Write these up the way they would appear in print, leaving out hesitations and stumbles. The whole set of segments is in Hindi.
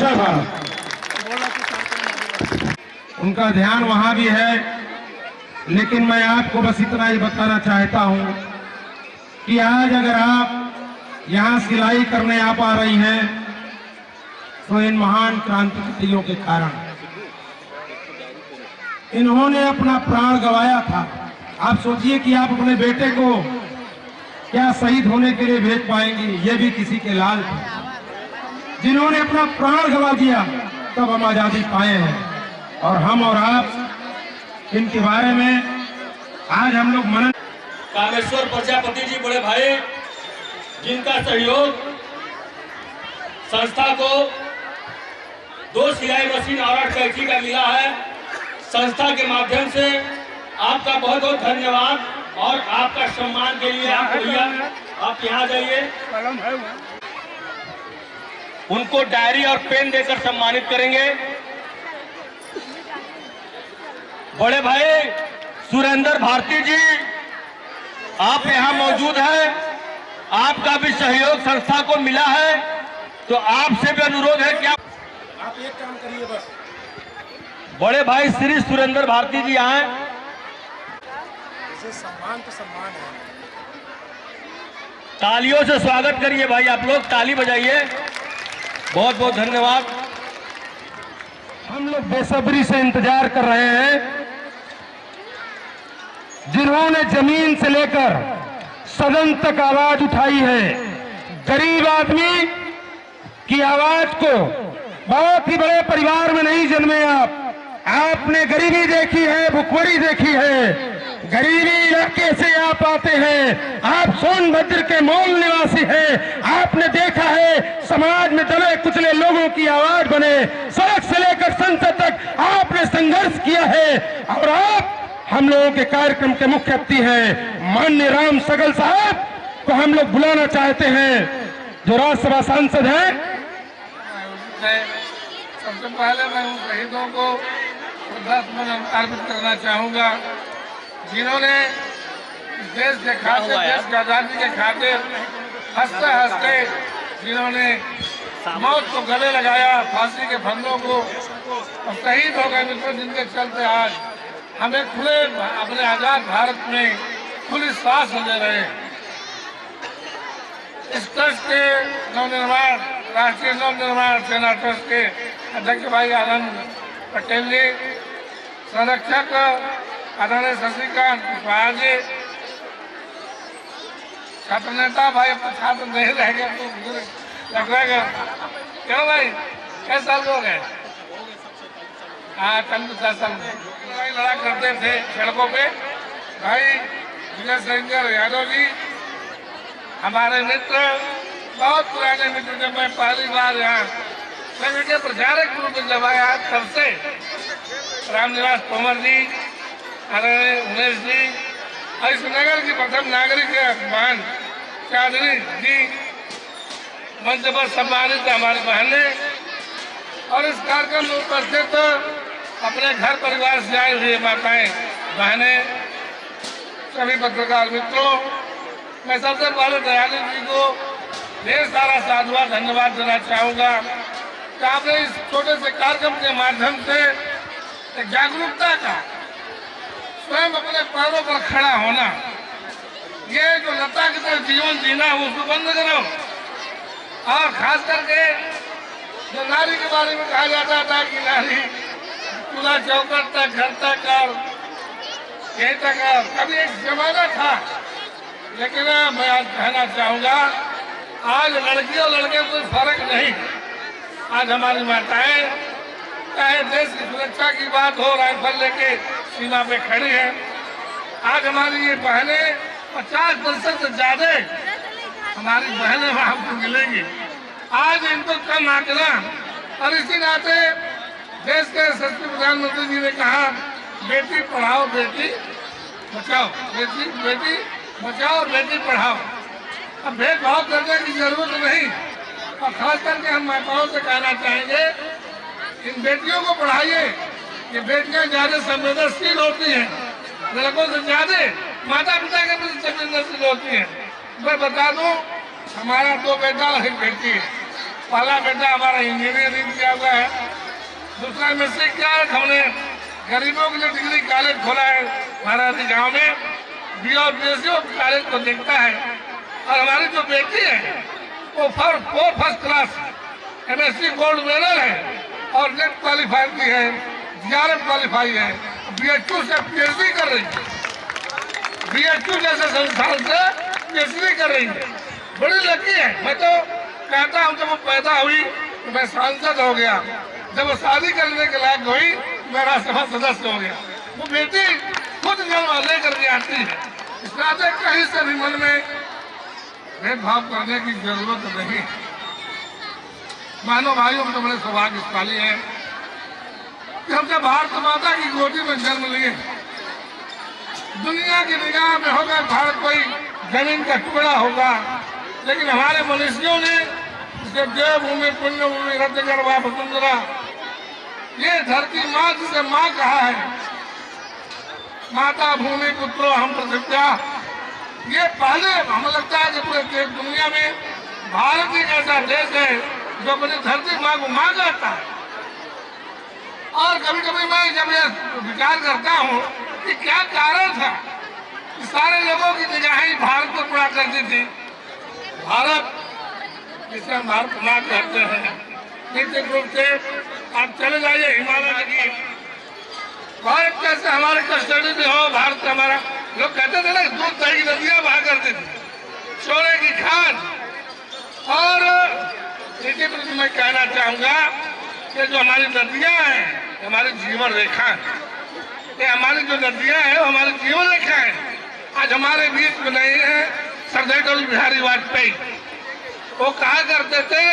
जय भारत। उनका ध्यान वहां भी है, लेकिन मैं आपको बस इतना ही बताना चाहता हूं कि आज अगर आप यहां सिलाई करने आ पा रही हैं तो इन महान क्रांतिकारियों के कारण। इन्होंने अपना प्राण गंवाया था। आप सोचिए कि आप अपने बेटे को क्या शहीद होने के लिए भेज पाएंगी? ये भी किसी के लाल थे, जिन्होंने अपना प्राण गंवा दिया, तब हम आजादी पाए हैं। और हम और आप इनके बारे में आज हम लोग मनन। कामेश्वर प्रजापति जी बड़े भाई, जिनका सहयोग संस्था को 2 सिलाई मशीन और 8 कैंची का मिला है, संस्था के माध्यम से आपका बहुत बहुत धन्यवाद। और आपका सम्मान के लिए आप भैया आप यहाँ जाइए, उनको डायरी और पेन देकर सम्मानित करेंगे। बड़े भाई सुरेंद्र भारती जी, आप यहाँ मौजूद हैं, आपका भी सहयोग संस्था को मिला है, तो आपसे भी अनुरोध है कि आप एक काम करिए बस। बड़े भाई श्री सुरेंद्र भारती जी आए। सम्मान तो सम्मान है। तालियों से स्वागत करिए भाई, आप लोग ताली बजाइए। बहुत बहुत धन्यवाद। हम लोग बेसब्री से इंतजार कर रहे हैं, जिन्होंने जमीन से लेकर सदन तक आवाज उठाई है। गरीब आदमी की आवाज को, बहुत ही बड़े परिवार में नहीं जन्मे आप, आपने गरीबी देखी है, भुखमरी देखी है, गरीबी इलाके से आप आते हैं, आप सोनभद्र के मूल निवासी हैं। आपने देखा है समाज में दबे कुचले लोगों की आवाज बने, सड़क से लेकर संसद तक आपने संघर्ष किया है। और आप हम लोगों के कार्यक्रम के मुख्य अतिथि हैं। माननीय राम सगल साहब को हम लोग बुलाना चाहते हैं, जो राज्यसभा सांसद हैं। सबसे पहले मैं उन शहीदों को श्रद्धासुमन अर्पित करना चाहूँगा, जिन्होंने देश के खातिर, देश की आज़ादी के खातिर हंसते हंसते जिन्होंने मौत को गले लगाया, फांसी के फंदों को, और शहीद हो गए मित्रों, जिनके चलते आज हमें खुले अपने आज़ाद भारत में खुली सांस ले रहे हैं। इस ट्रस्ट के नवनिर्माण, राष्ट्रीय नवनिर्माण सेना ट्रस्ट के अध्यक्ष भाई आनंद पटेल जी, संरक्षक आदरणीय शशिकांत कुशवाहा जी, छात्र नेता भाई, अपने छात्र नहीं रह गए तो लग रहा क्यों भाई, कैसे साल हो गए? हाँ, भाई लड़ा करते थे सड़कों पे। भाई विजय शंकर यादव जी हमारे मित्र, बहुत पुराने मित्र, जब मैं पहली बार यहाँ संघ के प्रचारक रूप में जब आया, तब से रामनिवास तोमर जी, आदरणीय उमेश जी, इस नगर की प्रथम नागरिक मान चौधरी जी मंच पर सम्मानित हमारी बहनें, और इस कार्यक्रम में उपस्थित अपने घर परिवार से आई हुई माताएं, बहनें, सभी पत्रकार मित्रों, मैं सबसे पहले दयालु जी को ढेर सारा साधुवाद धन्यवाद देना चाहूँगा कि आपने इस छोटे से कार्यक्रम के माध्यम से एक जागरूकता का, स्वयं अपने पैरों पर खड़ा होना, ये जो लता की तरह जीवन जीना है उसको बंद करो। और खास करके जो नारी के बारे में कहा जाता था कि नारी चूल्हा चौकट तक, घर तक और यही तक, कभी एक जमाना था। लेकिन मैं आज कहना चाहूँगा, आज लड़की और लड़के कोई फर्क नहीं। आज हमारी माताएं, चाहे देश की सुरक्षा की बात हो, राइफल लेके सीमा पे खड़ी है। आज हमारी ये बहनें 50% से ज्यादा हमारी बहनें हमको मिलेंगी। आज इनको कम आंकना, और इसी नाते देश के यशस्वी प्रधानमंत्री जी ने कहा, बेटी पढ़ाओ बेटी बचाओ, बेटी बेटी बचाओ और बेटी पढ़ाओ। अब भेदभाव करने की जरूरत नहीं। और खास करके हम माताओं से कहना चाहेंगे, इन बेटियों को पढ़ाइए। ये बेटियां ज्यादा संवेदनशील होती हैं, लड़कों से ज्यादा माता पिता के प्रति संवेदनशील होती हैं। मैं बता दूं, हमारा 2 बेटा और 1 बेटी है। पहला बेटा हमारा इंजीनियरिंग किया हुआ दूसरा मैसेज क्या है, हमने गरीबों के लिए डिग्री कॉलेज खोला है महाराजी गांव में, बी और BSc कॉलेज को देखता है। और हमारी जो बेटी है वो first class MSc gold medal है और नेट क्वालिफाई की है, GRF क्वालिफाई है, BHU से PhD कर रही है, BHU जैसे संस्थान से PhD कर रही है। बड़ी लकी है। मैं तो कहता हूँ जब वो पैदा हुई तो मैं सांसद हो गया, जब वो शादी करने के लायक हुई मैं राज्यसभा सदस्य हो गया। वो बेटी खुद जन्म लेकर के आती है। इस नाते कहीं से भी मन में भेदभाव करने की जरूरत नहीं। बहनों भाइयों तो बड़े सौभाग्यशाली है कि हम जब भारत माता की गोदी में जन्म लिए, दुनिया की निगाह में होगा भारत कोई जमीन का टुकड़ा होगा, लेकिन हमारे मनुष्यों ने इसे देवभूमि पुण्यभूमि रत्नगर्भा वसुंधरा, ये धरती माँ जिसे माँ कहा है, माता भूमि पुत्रो हम प्रसिद्धा, ये पहले हमें लगता है कि पूरे दुनिया में भारत एक ऐसा देश है जो अपनी धरती माँ को माँ कहता है। और कभी कभी मैं जब ये विचार करता हूँ कि क्या कारण था कि सारे लोगों की निगाहें भारत पर पड़ा करती थी। भारत जिसे हम भारत माँ कहते हैं, निश्चित रूप से आप चले जाइए हिमालय की, भारत कैसे हमारे कस्टडी में हो, भारत हमारा, लोग कहते थे ना दूध दही की नदियां बहा करती थी, सोने की खान। और निश्चित रूप से मैं कहना चाहूंगा कि जो हमारी नदियां हैं हमारी जीवन रेखा है, ये हमारी जो नदियां हैं वो हमारी जीवन रेखा है। आज हमारे बीच में नहीं है सरदार अटल बिहारी वाजपेयी, वो कहा करते थे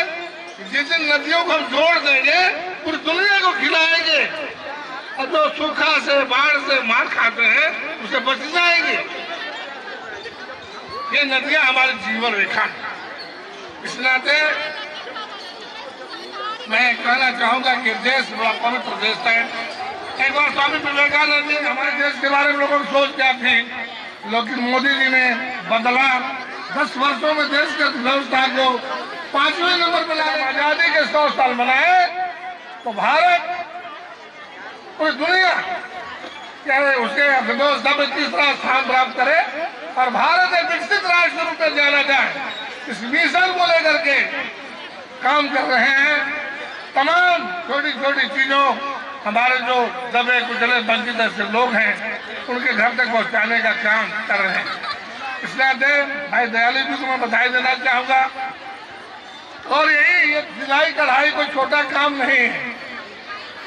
जिस दिन नदियों को हम जोड़ देंगे पूरी दुनिया को खिलाएंगे, और जो सूखा से बाढ़ से मार खाते हैं उसे बच जाएंगे। ये नदियां हमारी जीवन रेखा है। इस नाते मैं कहना चाहूंगा कि देश बड़ा पवित्र देश है। एक बार स्वामी विवेकानंद जी हमारे देश के बारे में लोगों की सोच क्या थी, लेकिन मोदी जी ने बदला। 10 वर्षों में देश की व्यवस्था को 5वें नंबर पर लाने, आजादी के 100 साल मनाए तो भारत पूरी दुनिया चाहे उसके अर्थव्यवस्था में तीसरा स्थान प्राप्त करे और भारत एक विकसित राष्ट्र के रूप में जाना जाए। इस मिशन को लेकर के काम कर रहे हैं। तमाम छोटी छोटी चीजों हमारे जो दबे कुचले वंचित ऐसे लोग हैं उनके घर तक पहुंचाने का काम कर रहे हैं। इस नाते भाई दयाली जी को मैं बधाई देना चाहूंगा। और यही सिलाई कढ़ाई कोई छोटा काम नहीं है।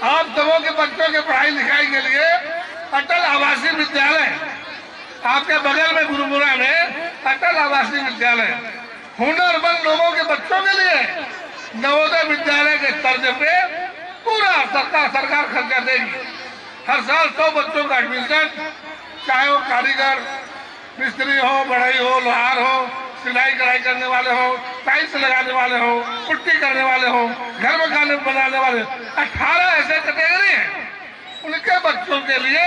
आप सबों के बच्चों के पढ़ाई लिखाई के लिए अटल आवासीय विद्यालय, आपके बगल में गुरुपुरा में अटल आवासीय विद्यालय, हुनरमंद लोगों के बच्चों के लिए नवोदय विद्यालय के तर्ज पे पूरा सरकार खर्चा देगी। हर साल 100 बच्चों का एडमिशन, चाहे वो कारीगर मिस्त्री हो, बढ़ई हो, लोहार हो, सिलाई कढ़ाई करने वाले हो, टाइल्स लगाने वाले हो, पुट्टी करने वाले हो, घर मकान बनाने वाले, 18 ऐसे कैटेगरी हैं। उनके बच्चों के लिए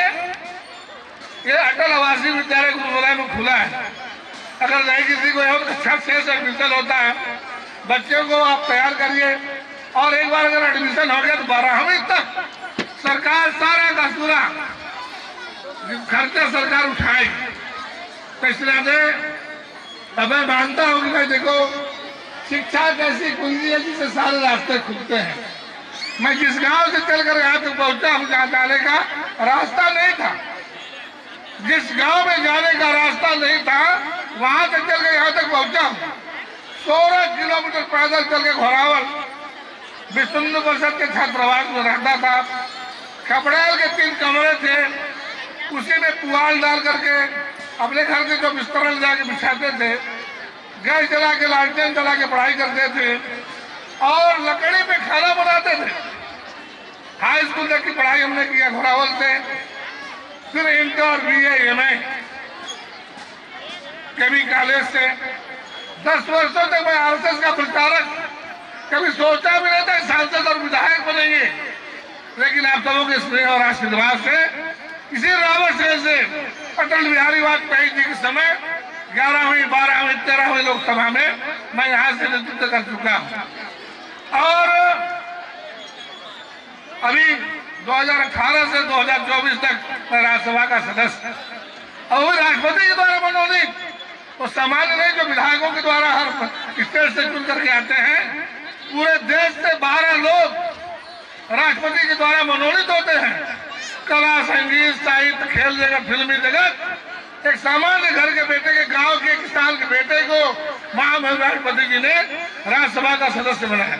ये अटल आवासीय विद्यालय गुरुकुला में खुला है। अगर नहीं किसी को अच्छा से एडमिशन होता है, बच्चों को आप तैयार करिए और एक बार अगर एडमिशन हो गया तो 12वीं तक सरकार सारा का पूरा खर्चा सरकार उठाएगी। तो इसलिए अब मैं मानता हूँ कि भाई देखो, शिक्षा एक ऐसी कुंजी है जिससे सारे रास्ते खुलते हैं। मैं जिस गांव से चलकर यहाँ तक पहुंचा हूँ जहाँ जाने का रास्ता नहीं था, जिस गांव में जाने का रास्ता नहीं था वहां से चल के यहाँ तक पहुंचा हूँ। 16 किलोमीटर पैदल चल के घोरावल विष्णु परिषद के छात्रावास में रहता था। कपड़ेल के 3 कमरे थे, उसी में पुआल डाल करके अपने घर के जो बिस्तर ले जाके बिछाते थे, गैस जला के लालटेन जला के पढ़ाई करते थे और लकड़ी पे खाना बनाते थे। हाई स्कूल तक की पढ़ाई हमने किया घोरावल से, फिर इंटर BA MA केवी कॉलेज से। 10 वर्षों तक मैं RSS का प्रचारक, कभी सोचा भी नहीं था सांसद और विधायक बनेंगे, लेकिन आप सबों के स्नेह और आशीर्वाद से इसी रावत से अटल बिहारी वाजपेयी जी के समय 11वीं 12वीं 13वीं लोकसभा में मैं यहाँ से नेतृत्व कर चुका हूँ। और अभी 2018 से 2024 तक मैं राज्यसभा का सदस्य और वो राष्ट्रपति के द्वारा मनोनीत, वो सामान्य नहीं जो विधायकों के द्वारा हर स्टेट से चुन करके आते हैं। पूरे देश से 12 लोग राष्ट्रपति के द्वारा मनोनीत होते हैं। कला, संगीत, साहित्य, खेल जगत, फिल्मी जगत, एक सामान्य घर के बेटे के, गांव के किसान के बेटे को महामहिम राष्ट्रपति जी ने राज्यसभा का सदस्य बनाया।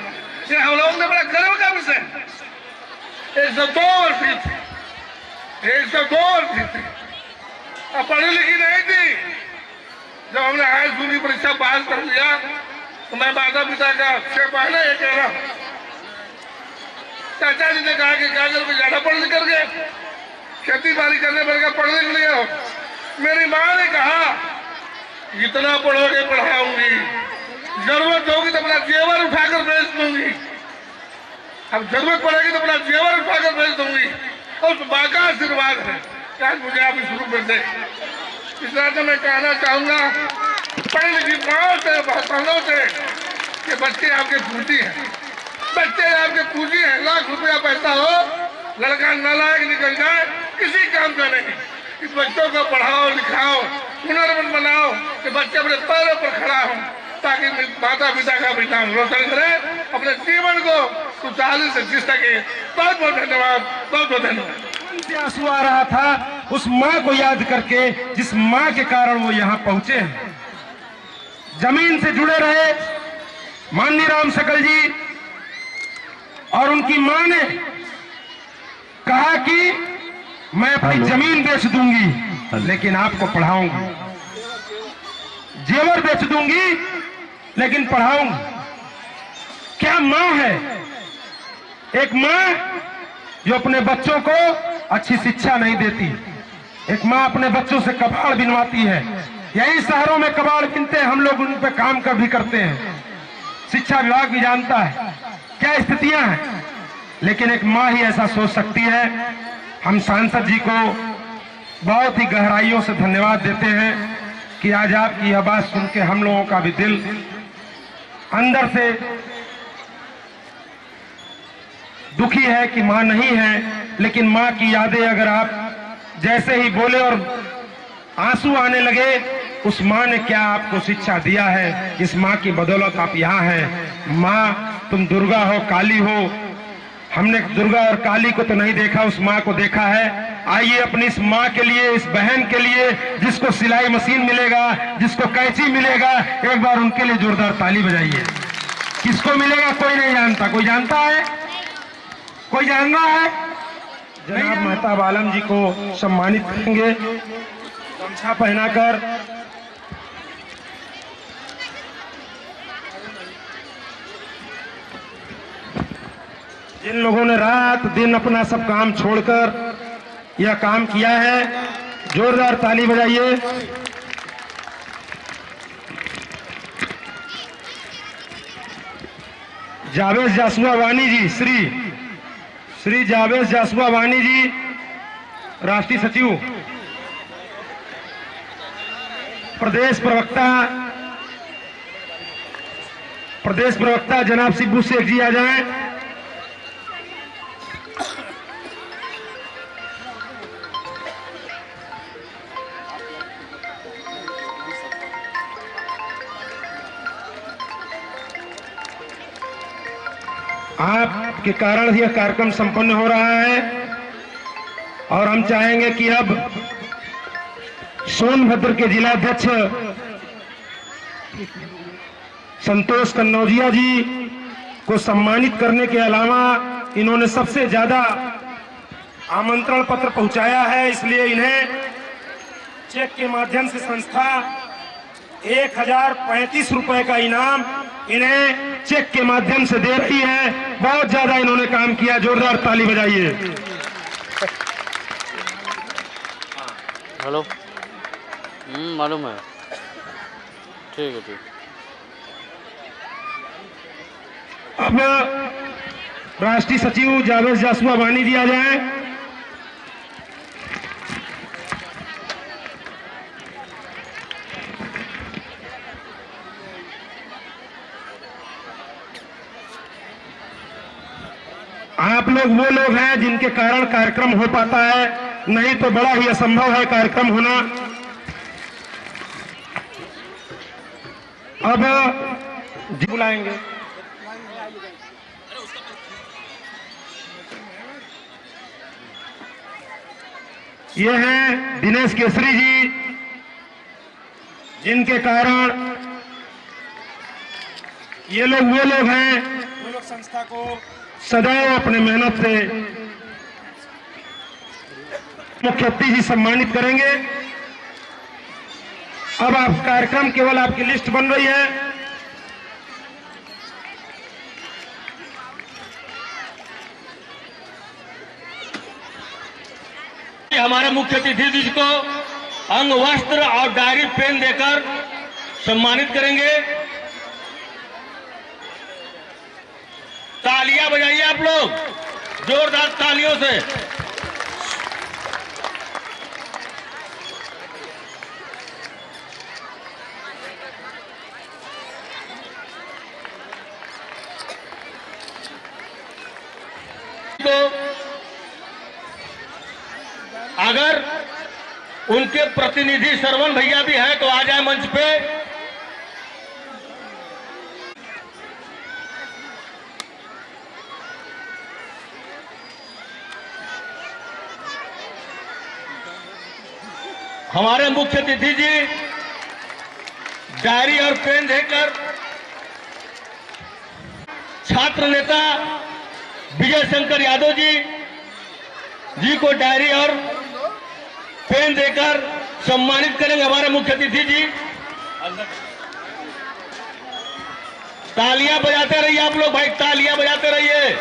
ये हम लोगों ने बड़ा गर्व का विषय। 102 वर्ष थे, 102 वर्ष थे। अब पढ़ी लिखी नहीं थी। जब हमने हाई स्कूल की परीक्षा पास कर लिया तो मैं माता पिता का से पहले ये कह रहा हूँ, चाचा जी ने कहा कि काजल को ज्यादा पढ़ लिख करके खेती बाड़ी करने पर पढ़ लिख लिया हो। मेरी माँ ने कहा जितना पढ़ोगे पढ़ाऊंगी, जरूरत होगी तो अपना जेवर उठाकर बेच दूंगी। अब जरूरत पड़ेगी तो अपना जेवर उठाकर बेच दूंगी। और माँ का आशीर्वाद है कि आज मुझे आप शुरू कर दे। इस तरह से मैं कहना चाहूंगा पढ़ी लिखी माँ से, बहनों से कि बच्चे आपके पूंजी हैं, बच्चे आपके पूंजी हैं। लाख रुपया पैसा हो, लड़का नालायक निकल जाए किसी काम का नहीं। इस बच्चों को पढ़ाओ लिखाओ, हुनरमंद बनाओ कि बच्चे अपने पैरों पर खड़ा हो, ताकि माता पिता का भी नाम रोशन करे, अपने जीवन को खुशहाली से जी सके। बहुत बहुत धन्यवाद, बहुत बहुत धन्यवाद। आंसू आ रहा था उस माँ को याद करके जिस माँ के कारण वो यहाँ पहुंचे हैं। जमीन से जुड़े रहे माननीय राम सकल जी और उनकी माँ ने कहा कि मैं अपनी जमीन बेच दूंगी लेकिन आपको पढ़ाऊंगी, जेवर बेच दूंगी लेकिन पढ़ाऊंगी। क्या माँ है? एक माँ जो अपने बच्चों को अच्छी शिक्षा नहीं देती, एक माँ अपने बच्चों से कबाड़ बिनवाती है। यही शहरों में कबाड़ बिनते हैं, हम लोग उन पे काम भी करते हैं। शिक्षा विभाग भी जानता है क्या स्थितियां हैं, लेकिन एक माँ ही ऐसा सोच सकती है। हम सांसद जी को बहुत ही गहराइयों से धन्यवाद देते हैं कि आज आपकी यह बात सुन के हम लोगों का भी दिल अंदर से दुखी है कि माँ नहीं है, लेकिन माँ की यादें अगर आप जैसे ही बोले और आंसू आने लगे, उस माँ ने क्या आपको शिक्षा दिया है, इस माँ की बदौलत आप यहाँ हैं। माँ तुम दुर्गा हो, काली हो, हमने दुर्गा और काली को तो नहीं देखा, उस माँ को देखा है। आइए अपनी इस माँ के लिए, इस बहन के लिए, जिसको सिलाई मशीन मिलेगा, जिसको कैंची मिलेगा, एक बार उनके लिए जोरदार ताली बजाइए। किसको मिलेगा कोई नहीं जानता, कोई जानता है? कोई जान रहा है? जनाब मेहताब आलम जी को सम्मानित करेंगे गमछा पहनाकर। जिन लोगों ने रात दिन अपना सब काम छोड़कर यह काम किया है, जोरदार ताली बजाइए। जावेद जासुआ वानी जी, श्री जावेद जासुआ वानी जी, राष्ट्रीय सचिव। प्रदेश प्रवक्ता जनाब सिब्बू शेख जी आ जाएं। आपके कारण यह कार्यक्रम संपन्न हो रहा है और हम चाहेंगे कि अब सोनभद्र के जिलाध्यक्ष संतोष कन्नौजिया जी को सम्मानित करने के अलावा इन्होंने सबसे ज्यादा आमंत्रण पत्र पहुंचाया है, इसलिए इन्हें चेक के माध्यम से संस्था 1035 रुपए का इनाम इन्हें चेक के माध्यम से दे रही है। बहुत ज्यादा इन्होंने काम किया, जोरदार ताली बजाइए। हेलो, मालूम है, ठीक है, ठीक। अब राष्ट्रीय सचिव जावेद जासुआ वानी जी आ जाएं। आप लोग वो लोग हैं जिनके कारण कार्यक्रम हो पाता है, नहीं तो बड़ा ही असंभव है कार्यक्रम होना। अब जी बुलाएंगे। ये हैं दिनेश केसरी जी, जिनके कारण ये लोग वो लोग हैं जो लोग संस्था को सदैव अपने मेहनत से मुख्य अतिथि जी सम्मानित करेंगे। अब आप कार्यक्रम केवल आपकी लिस्ट बन रही है। हमारे मुख्य अतिथि जी को अंग वस्त्र और डायरी पेन देकर सम्मानित करेंगे। तालियां बजाइए आप लोग, जोरदार तालियों से। तो अगर उनके प्रतिनिधि श्रवण भैया भी हैं तो आ जाए मंच पे। हमारे मुख्य अतिथि जी डायरी और पेन देकर छात्र नेता विजय शंकर यादव जी को डायरी और पेन देकर सम्मानित करेंगे हमारे मुख्य अतिथि जी। तालियां बजाते रहिए आप लोग भाई, तालियां बजाते रहिए।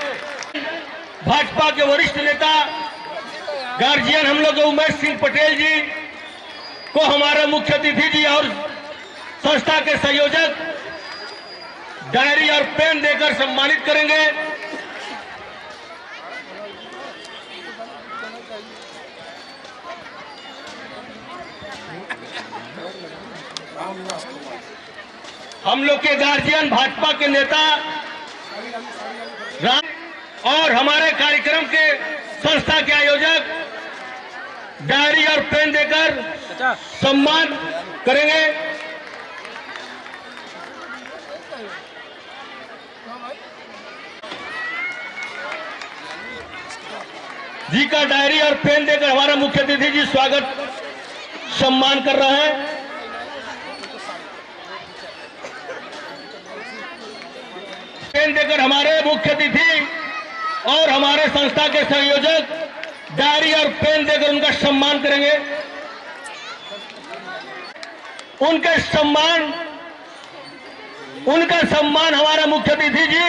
भाजपा के वरिष्ठ नेता गार्जियन हम लोग उमेश सिंह पटेल जी को हमारे मुख्य अतिथि जी और संस्था के संयोजक डायरी और पेन देकर सम्मानित करेंगे। हम लोग के गार्जियन भाजपा के नेता और हमारे कार्यक्रम के संस्था के आयोजक डायरी और पेन देकर सम्मान करेंगे। जी का डायरी और पेन देकर हमारा मुख्य अतिथि जी स्वागत सम्मान कर रहे हैं। पेन देकर हमारे मुख्य अतिथि और हमारे संस्था के संयोजक डायरी और पेन देकर उनका सम्मान करेंगे। उनका सम्मान हमारे मुख्य अतिथि जी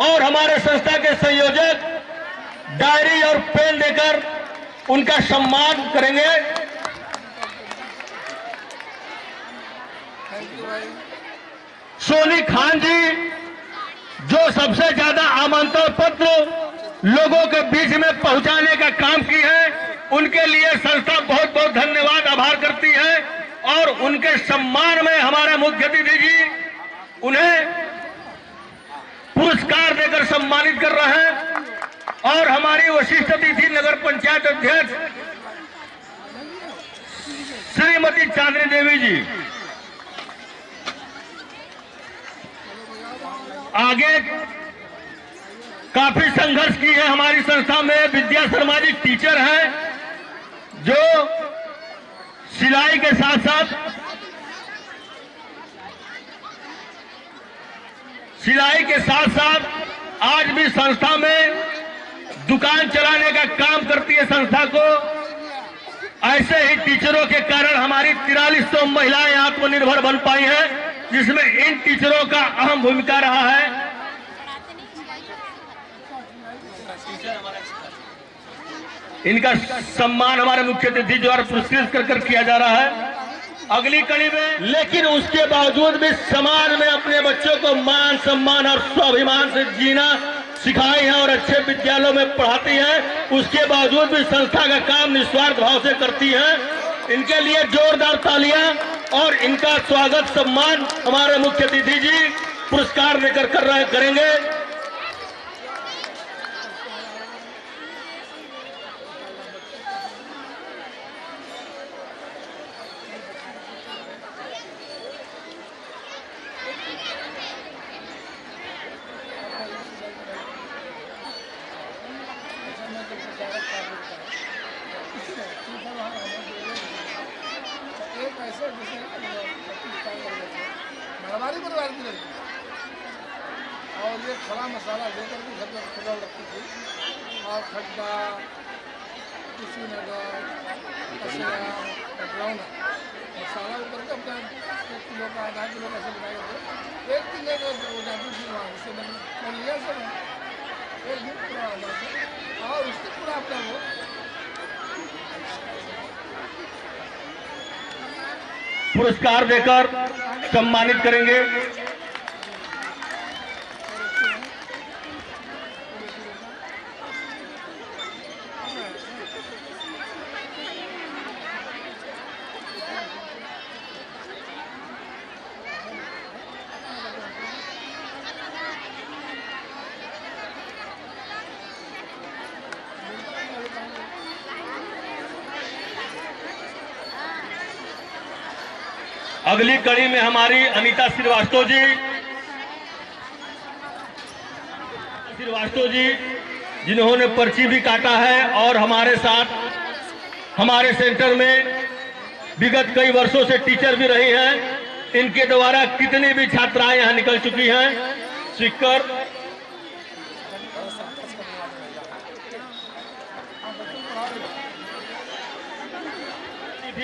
और हमारे संस्था के संयोजक डायरी और पेन देकर उनका सम्मान करेंगे। सोनी खान जी जो सबसे ज्यादा आमंत्रण पत्र लोगों के बीच में पहुंचाने का काम की है, उनके लिए संस्था बहुत बहुत धन्यवाद आभार करती है और उनके सम्मान में हमारे मुख्य अतिथि जी उन्हें पुरस्कार देकर सम्मानित कर रहे हैं। और हमारी वरिष्ठ अतिथि नगर पंचायत अध्यक्ष श्रीमती चांदनी देवी जी आगे काफी संघर्ष की है। हमारी संस्था में विद्या शर्मा जी टीचर हैं जो सिलाई के साथ साथ आज भी संस्था में दुकान चलाने का काम करती है। संस्था को ऐसे ही टीचरों के कारण हमारी 4300 महिलाएं आत्मनिर्भर बन पाई हैं, जिसमें इन टीचरों का अहम भूमिका रहा है। इनका सम्मान हमारे मुख्य अतिथि द्वारा पुरस्कृत कर किया जा रहा है। अगली कड़ी में लेकिन उसके बावजूद भी समाज में अपने बच्चों को मान सम्मान और स्वाभिमान से जीना सिखाई है और अच्छे विद्यालयों में पढ़ाती है। उसके बावजूद भी संस्था का काम निस्वार्थ भाव से करती है। इनके लिए जोरदार तालियां और इनका स्वागत सम्मान हमारे मुख्य अतिथि जी पुरस्कार देकर करेंगे। एक ऐसे जिसने मारामारी परिवार की लड़की और ये खड़ा मसाला लेकर के घर में खुला रखती थी और खड्डा कुशीनगर कटरौना मसाला ऊपर के अपना 1 किलो का आधा किलो का ऐसे बनाए थे 1 किलो का जादू थी वहाँ उससे लिया सब एक दिन पूरा आधा से और उसके पूरा अपना वो पुरस्कार देकर सम्मानित करेंगे। अगली कड़ी में हमारी अनीता श्रीवास्तव जी जिन्होंने पर्ची भी काटा है और हमारे साथ हमारे सेंटर में विगत कई वर्षों से टीचर भी रही हैं। इनके द्वारा कितनी भी छात्राएं यहां निकल चुकी हैं सीखकर।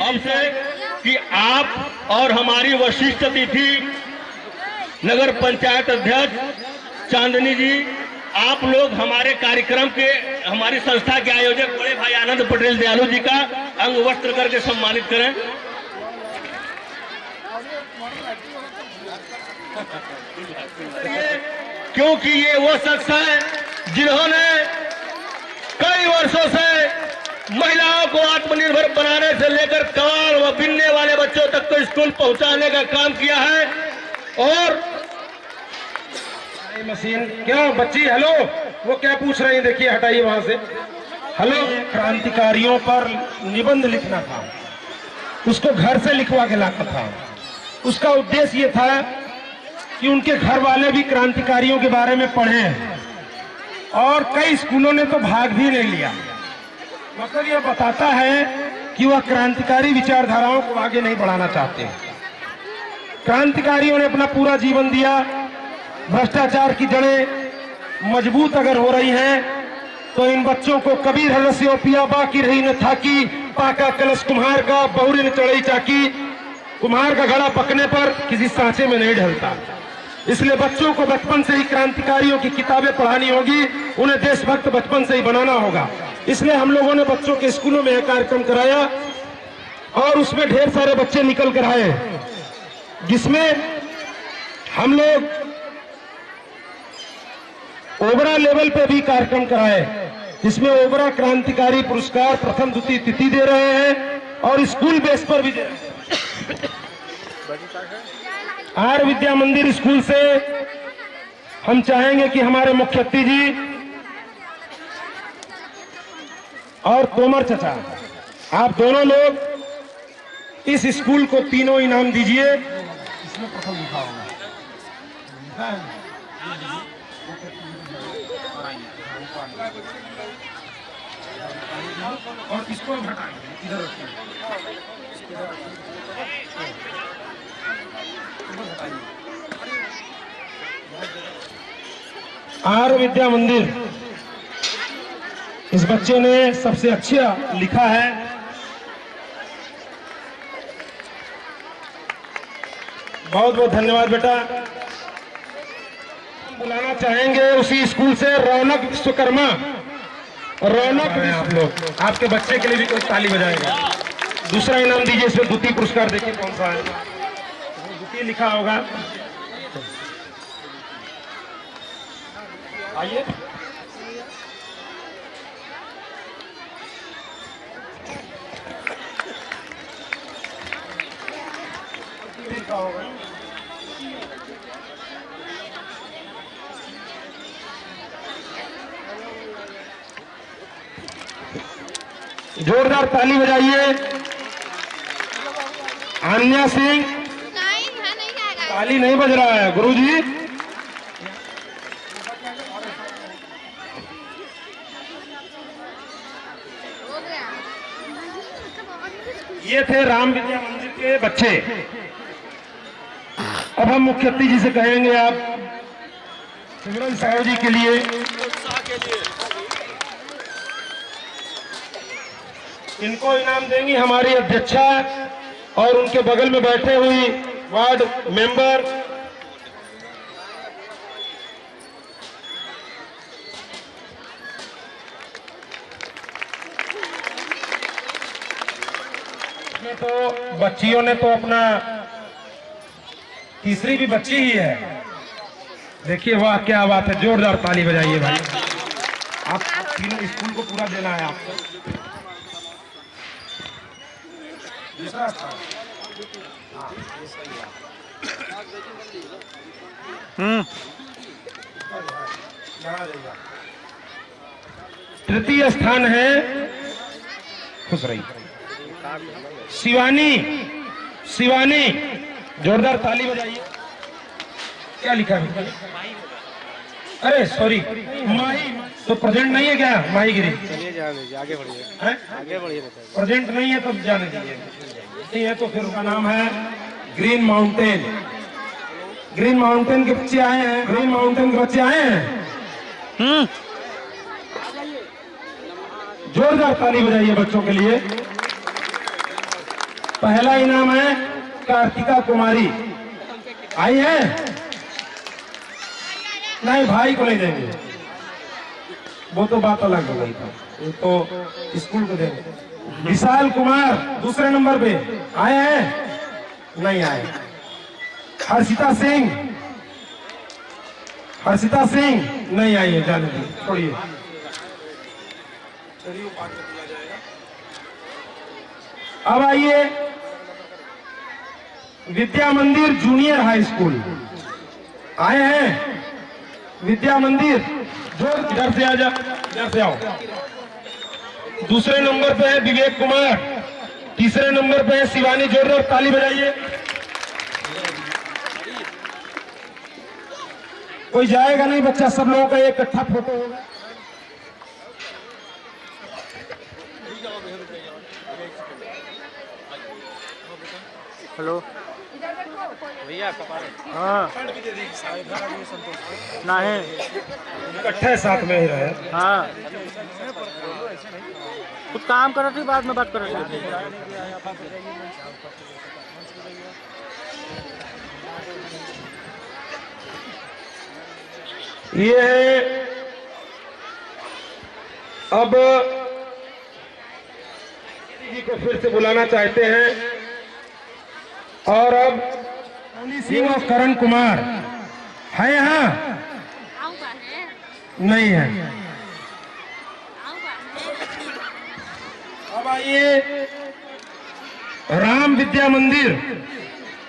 अब से कि आप और हमारी वरिष्ठ अतिथि नगर पंचायत अध्यक्ष चांदनी जी, आप लोग हमारे कार्यक्रम के हमारी संस्था के आयोजक बड़े भाई आनंद पटेल दयालु जी का अंग वस्त्र करके सम्मानित करें। क्योंकि ये वो शख्स है जिन्होंने कई वर्षों से महिलाओं को आत्मनिर्भर बनाने से लेकर कवाड़ व बिनने वाले बच्चों तक को स्कूल पहुंचाने का काम किया है। और मशीन क्यों बच्ची, हेलो, वो क्या पूछ रही है, देखिए हटाइए वहां से। हेलो, क्रांतिकारियों पर निबंध लिखना था, उसको घर से लिखवा के लाना था। उसका उद्देश्य ये था कि उनके घर वाले भी क्रांतिकारियों के बारे में पढ़े और कई स्कूलों ने तो भाग भी नहीं लिया। मतलब यह बताता है कि वह क्रांतिकारी विचारधाराओं को आगे नहीं बढ़ाना चाहते। क्रांतिकारियों ने अपना पूरा जीवन दिया। भ्रष्टाचार की जड़ें मजबूत अगर हो रही हैं तो इन बच्चों को कबीर हरस्यो पिया बाकी रही न था कि पाका कलश कुम्हार का बहुरी न चढ़ई चाकी। कुम्हार का घड़ा पकने पर किसी सांचे में नहीं ढलता। इसलिए बच्चों को बचपन से ही क्रांतिकारियों की किताबें पढ़ानी होगी, उन्हें देशभक्त बचपन से ही बनाना होगा। इसलिए हम लोगों ने बच्चों के स्कूलों में यह कार्यक्रम कराया और उसमें ढेर सारे बच्चे निकल कर आए, जिसमें हम लोग ओबरा लेवल पे भी कार्यक्रम कराए, जिसमें ओबरा क्रांतिकारी पुरस्कार प्रथम द्वितीय तिथि दे रहे हैं और स्कूल बेस पर भी दे रहे हैं। आर्य विद्या मंदिर स्कूल से हम चाहेंगे कि हमारे मुख्य अतिथि जी और तोमर चचा, आप दोनों लोग इस स्कूल को तीनों इनाम दीजिए। इसमें प्रथम लिखा होगा और इसको हटाएंगे इधर आर्य विद्या मंदिर, इस बच्चे ने सबसे अच्छा लिखा है। बहुत बहुत धन्यवाद बेटा। बुलाना चाहेंगे उसी स्कूल से रौनक विश्वकर्मा। रौनक आप लोग, आपके बच्चे के लिए भी कोई ताली बजाएगा। दूसरा इनाम दीजिए। इसमें द्वितीय पुरस्कार देखिए कौन सा है, द्वितीय लिखा होगा। आइए, जोरदार ताली बजाइए। आन्या सिंह, ताली नहीं बज रहा है गुरुजी। ये थे राम विद्या मंदिर के बच्चे। अब हम मुख्य अतिथि जी से कहेंगे आप सिमरन साहब जी के लिए इनको इनाम देंगी हमारी अध्यक्षा और उनके बगल में बैठे हुई वार्ड मेंबर। तो बच्चियों ने तो अपना तीसरी भी बच्ची ही है। देखिए वाह क्या बात है, जोरदार ताली बजाइए भाई। आप तीनों स्कूल को पूरा देना है आपको। तृतीय स्थान है, खुश रही शिवानी। शिवानी जोरदार ताली बजाइए। क्या लिखा है? अरे सॉरी, माही तो प्रेजेंट नहीं है क्या? माही गिरी, चलिए जाने दीजिए, आगे बढ़िए, आगे बढ़िए। प्रेजेंट नहीं है तब जाने दीजिए। नहीं है तो फिर उसका नाम है ग्रीन माउंटेन। ग्रीन माउंटेन के बच्चे आए हैं, ग्रीन माउंटेन के बच्चे आए हैं। जोरदार ताली बजाइए बच्चों के लिए। पहला इनाम है कार्तिका कुमारी, आई है? नहीं, भाई को नहीं देंगे, वो तो बात अलग हो गई था, वो तो स्कूल को देंगे। विशाल कुमार दूसरे नंबर पे आए हैं? नहीं आए। हर्षिता सिंह, हर्षिता सिंह नहीं आई है, जाने दीजिए, छोड़िए। अब आइए विद्या मंदिर जूनियर हाई स्कूल, आए हैं? विद्या मंदिर, जो इधर से आ जा, इधर से आओ। दूसरे नंबर पे है विवेक कुमार, तीसरे नंबर पे है शिवानी। जोरदार ताली बजाइए। कोई जाएगा नहीं बच्चा, सब लोगों का एक इकट्ठा फोटो होगा। हेलो भैया, हाँ नहीं, इकट्ठे साथ में ही रहे। हाँ कुछ काम कर रहे थे, बाद में बात कर रहे थे। ये है अब जी को फिर से बुलाना चाहते हैं। और अब सोनी सिंह और करण कुमार है यहाँ? नहीं है। अब आइए राम विद्या मंदिर,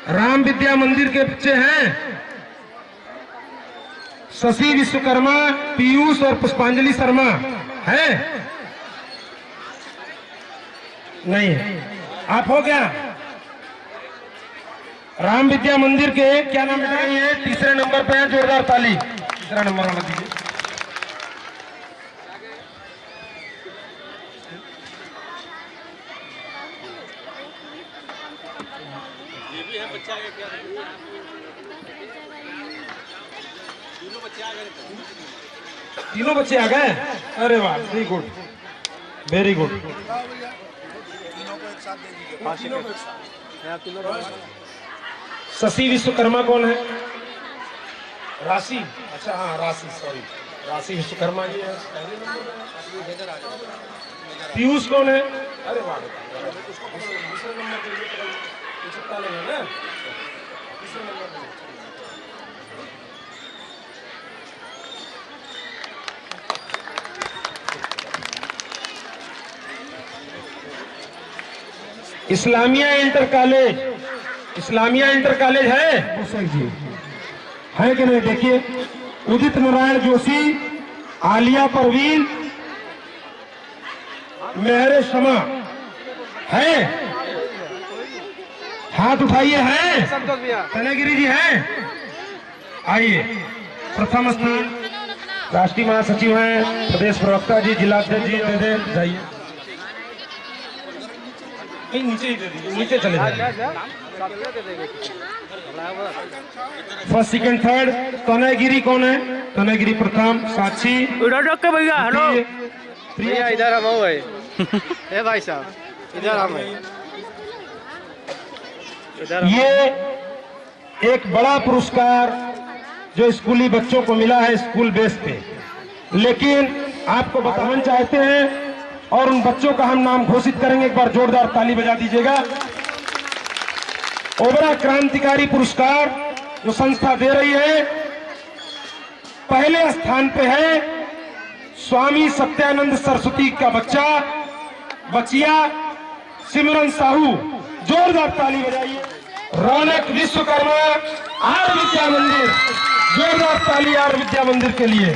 राम विद्या मंदिर के बच्चे हैं शशि विश्वकर्मा, पीयूष और पुष्पांजलि शर्मा है? नहीं है। आप हो क्या? राम विद्या मंदिर के क्या नाम बेटा? ये तीसरे नंबर पे है, जोरदार ताली। तीसरा नंबर वाला दीजिए। तीनों बच्चे आ गए? अरे वाह, very good, very good. Shashi Vishwakarma कौन है? राशि, अच्छा हाँ राशि, सॉरी, राशि विश्वकर्मा जी है। पीयूष कौन है? अरे वाह, दूसरे नंबर पे ना, तीसरे नंबर पे। Islamia inter college, Islamia inter college है जी, है कि नहीं? देखिए उदित नारायण जोशी, आलिया परवीन, मेहरे शमा है? हाथ उठाइए। हैं? तनेगिरी जी हैं? आइए। प्रथम स्थान राष्ट्रीय महासचिव हैं, प्रदेश प्रवक्ता जी, जिलाध्यक्ष जी, दे जाइए। नहीं, नीचे ही दे दीजिए, नीचे चले जाइए। फर्स्ट सेकंड थर्ड तनयगिरी कौन है? तनयगिरी प्रथम, साक्षी उधर रख के भैया। हेलो प्रिया, भैया इधर हम हो भाई। ए भाई साहब इधर हम हैं। इधर हम। ये एक बड़ा पुरस्कार जो स्कूली बच्चों को मिला है स्कूल बेस पे, लेकिन आपको बताना चाहते हैं और उन बच्चों का हम नाम घोषित करेंगे। एक बार जोरदार ताली बजा दीजिएगा। ओबरा क्रांतिकारी पुरस्कार जो संस्था दे रही है, पहले स्थान पे है स्वामी सत्यानंद सरस्वती का बचिया सिमरन साहू। जोरदार ताली बजाइए। रौनक विश्वकर्मा आर्य विद्या मंदिर, जोरदार ताली आर्य विद्या मंदिर के लिए।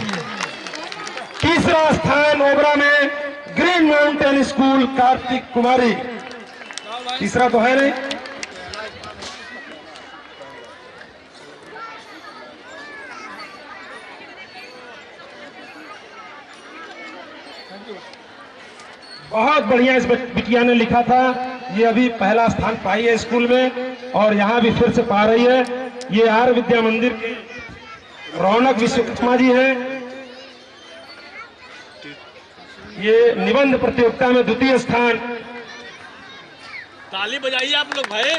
तीसरा स्थान ओबरा में ग्रीन माउंटेन स्कूल कार्तिक कुमारी। तीसरा तो है नहीं। बहुत बढ़िया इस बिटिया ने लिखा था। ये अभी पहला स्थान पाई है स्कूल में और यहाँ भी फिर से पा रही है। ये आर्य विद्या मंदिर की रौनक विश्वकर्मा जी है। ये निबंध प्रतियोगिता में द्वितीय स्थान। ताली बजाइए आप लोग भाई।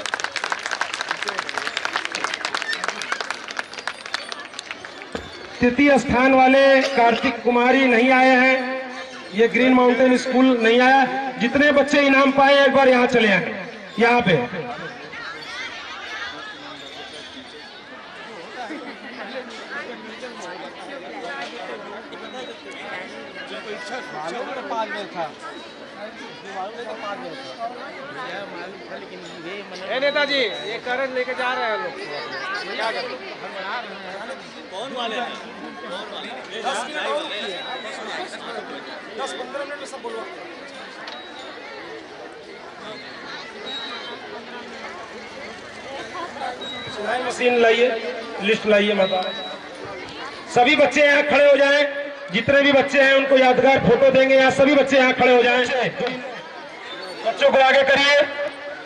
तृतीय स्थान वाले कार्तिक कुमारी नहीं आए हैं। ये ग्रीन माउंटेन स्कूल नहीं आया। जितने बच्चे इनाम पाए एक बार यहाँ चले आए, यहाँ पे। नेताजी ये करंट लेके जा रहे हैं लोग। क्या करें? कौन वाले हैं? 10-15 मिनट में सब बोलो। सिलाई मशीन लाइए, लिस्ट लाइए। माता सभी बच्चे यहाँ खड़े हो जाएं। जितने भी बच्चे हैं उनको यादगार फोटो देंगे। यहाँ सभी बच्चे यहाँ खड़े हो जाएं। बच्चों को आगे करिए।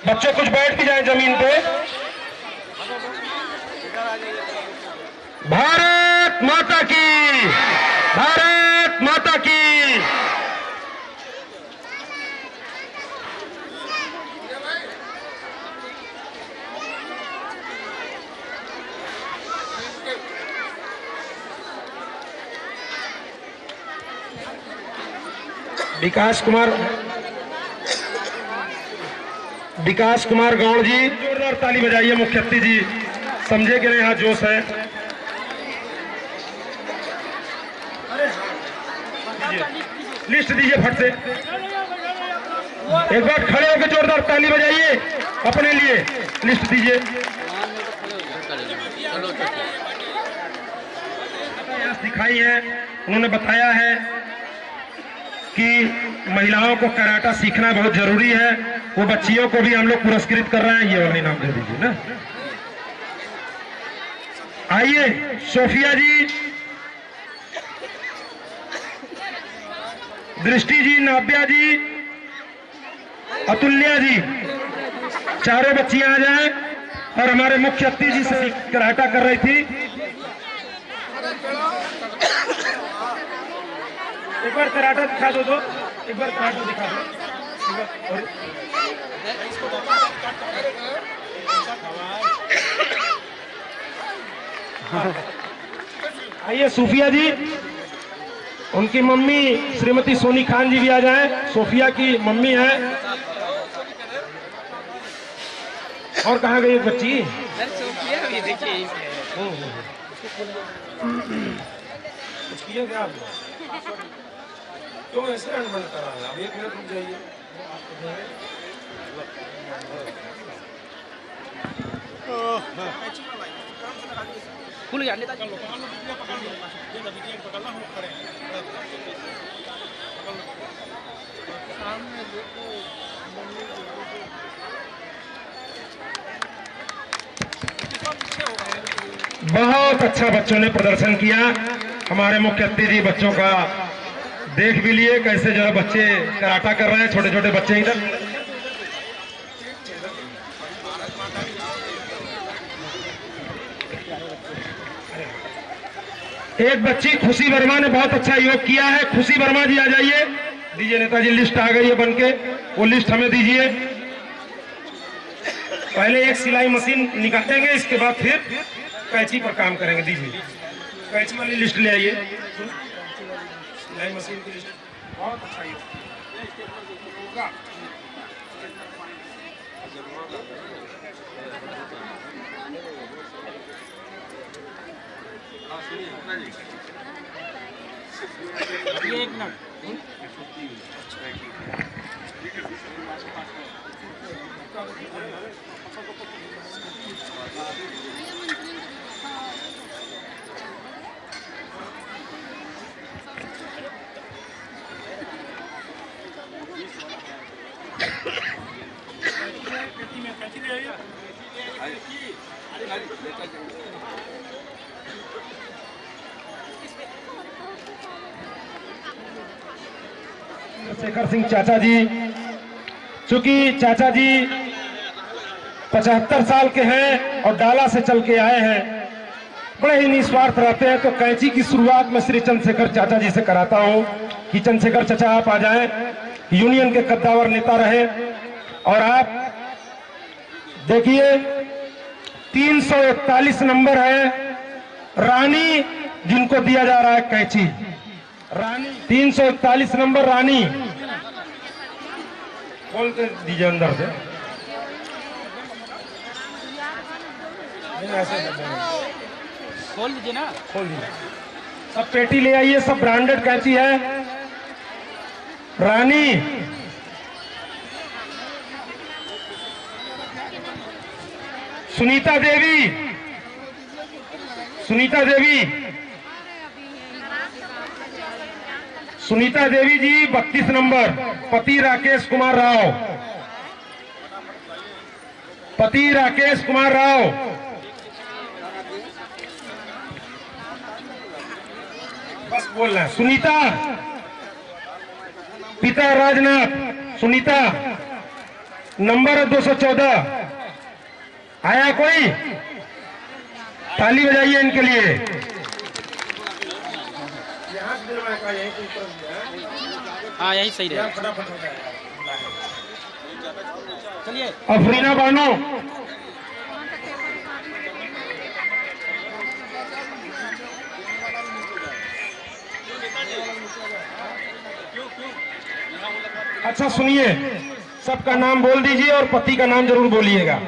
बच्चे कुछ बैठ के जाएं जमीन पे। भारत माता की, भारत माता की। विकास कुमार गौड़ जी, जोरदार ताली बजाइए। मुख्य अतिथि जी समझे कि नहीं यहाँ जोश है। लिस्ट दीजिए फट से। एक बार खड़े होकर जोरदार ताली बजाइए अपने लिए। लिस्ट दीजिए। दिखाई है, उन्होंने बताया है कि महिलाओं को कराटा सीखना बहुत जरूरी है। वो बच्चियों को भी हम लोग पुरस्कृत कर रहे हैं। ये वाला इनाम दे दीजिए ना। आइए सोफिया जी, दृष्टि जी, नाव्या जी, अतुल्या जी, चारों बच्चियां आ जाएं। और हमारे मुख्य अतिथि जी से कराटा कर रही थी। एक बार कराटा दिखा दो। एक बार कराटा दिखा दो। आइए सूफिया जी, उनकी मम्मी श्रीमती सोनी खान जी भी आ जाएं। सोफिया की मम्मी है। और कहाँ गई एक बच्ची? सोफिया भी देखिए। क्या क्यों ऐसे अनबन कर रहा है? अब 1 मिनट रुक जाइए। खुल गया नेताजी। बहुत अच्छा बच्चों ने प्रदर्शन किया। हमारे मुख्य अतिथि बच्चों का देख भी लिए कैसे जो है बच्चे कराटा कर रहे हैं। छोटे छोटे बच्चे इधर एक बच्ची खुशी वर्मा ने बहुत अच्छा योग किया है। खुशी वर्मा जी आ जाइए, दीजिए नेताजी, लिस्ट आ गई है बनके, वो लिस्ट हमें दीजिए। पहले एक सिलाई मशीन निकालेंगे, इसके बाद फिर कैंची पर काम करेंगे। दीजिए कैंची वाली लिस्ट ले आइए, सिलाई मशीन की लिस्ट बहुत अच्छा है। ये एक मिनट शेखर सिंह चाचा जी, चूंकि चाचा जी 75 साल के हैं और डाला से चल के आए हैं, बड़े ही निस्वार्थ रहते हैं, तो कैंची की शुरुआत मैं श्री चंद्रशेखर चाचा जी से कराता हूं कि चंद्रशेखर चाचा आप आ जाएं। यूनियन के कद्दावर नेता रहे और आप देखिए 341 नंबर है रानी, जिनको दिया जा रहा है कैंची। रानी 341 नंबर रानी, खोल के दीजिए अंदर से, खोल लीजिए ना, खोल दीजिए। सब पेटी ले आइए, सब ब्रांडेड कैंची है। रानी सुनीता देवी, सुनीता देवी, सुनीता देवी जी 32 नंबर, पति राकेश कुमार राव, पति राकेश कुमार राव। बस बोलना है। सुनीता, पिता राजनाथ, सुनीता नंबर 214। आया कोई? ताली बजाइए इनके लिए। हाँ यही सही रहेगा। चलिए अफरीना बानो, अच्छा सुनिए, सबका नाम बोल दीजिए और पति का नाम जरूर बोलिएगा।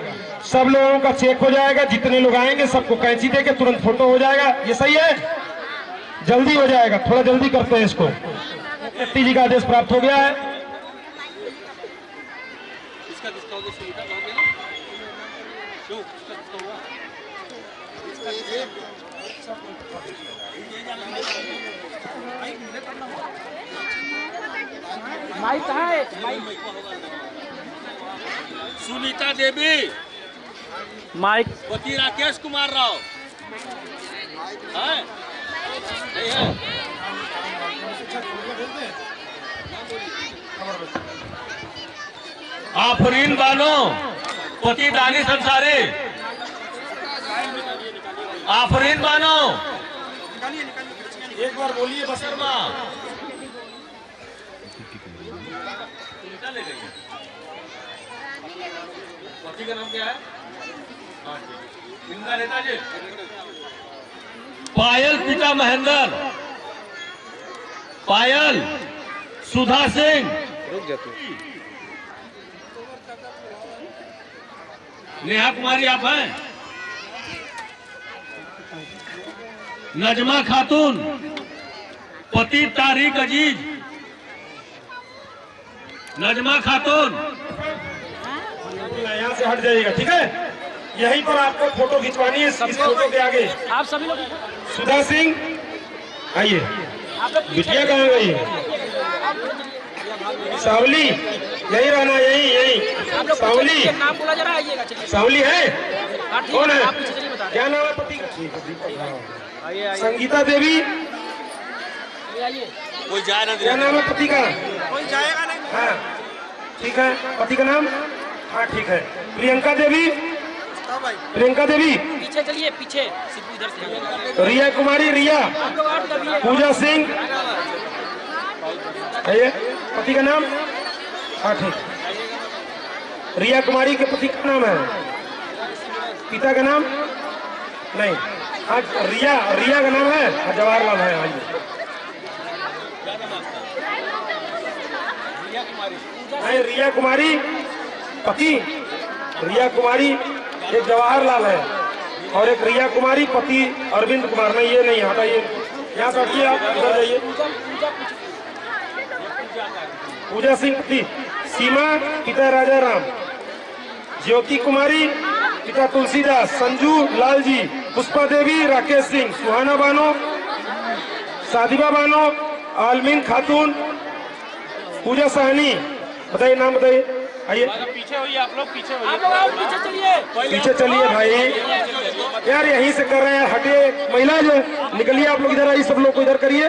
सब लोगों का चेक हो जाएगा, जितने लोग आएंगे सबको कैंची देके तुरंत फोटो हो जाएगा। ये सही है? जल्दी हो जाएगा, थोड़ा जल्दी करते हैं इसको। एसपी जी का आदेश प्राप्त हो गया है। माइक कहाँ है? माइक सुनीता देवी, माइक पति राकेश कुमार राव है? नहीं है? आफरीन बानो, पति दानिश अंसारी, आफरीन बानो, एक बार बोलिए बस। शर्मा, पति का नाम क्या है? इनका नेताजी पायल, पिता महेंद्र, पायल सुधा सिंह, रुक जा तू। नेहा कुमारी आप हैं? नजमा खातून, पति तारिक अजीज, नजमा खातून, यहाँ से हट जाइएगा, ठीक है? यहीं पर आपको फोटो खिंचवानी है, इस फोटो के आगे। आप सभी लोग सुधा सिंह आइए। आप लोग बिटिया कहाँ गई है? सावली, यही रहना, यही यही। आप लोग सावली, नाम बोला जरा, आइएगा। चलिए सावली है? हाँ, ठीक कौन है? आप पीछे चलिए, बता क्या नाम है पति का? ठीक है, दीपक राव। आइए आइए संगीता देवी, आइए। कोई जाए ना क्या नाम है पति का? कोई जाएगा नहीं। हाँ ठीक है, पति का नाम? हाँ ठीक है। प्रियंका देवी, प्रियंका देवी, पीछे चलिए, पीछे सिद्धू इधर से। रिया कुमारी, रिया पूजा सिंह, है पति का नाम? हाँ ठीक। रिया कुमारी के पति का नाम है, पिता का नाम नहीं। हाँ रिया का नाम है, जवाहरलाल है। हाँ रिया कुमारी पति, रिया कुमारी एक जवाहरलाल है और एक रिया कुमारी पति अरविंद कुमार। नहीं ये नहीं, हटाइए यहाँ से, हटिए आप उधर जाइए। पूजा सिंह पति, सीमा पिता राजा राम, ज्योति कुमारी पिता तुलसीदास, संजू लाल जी, पुष्पा देवी राकेश सिंह, सुहाना बानो, सादिबा बानो, आलमीन खातून, पूजा साहनी। बताइए नाम बताइए। आइए पीछे होइए, आप लोग पीछे होइए, पीछे चलिए, पीछे चलिए भाई यार, यहीं से कर रहे हैं। हटिए महिला जो निकलिए, आप लोग इधर आइए, सब लोग को इधर करिए।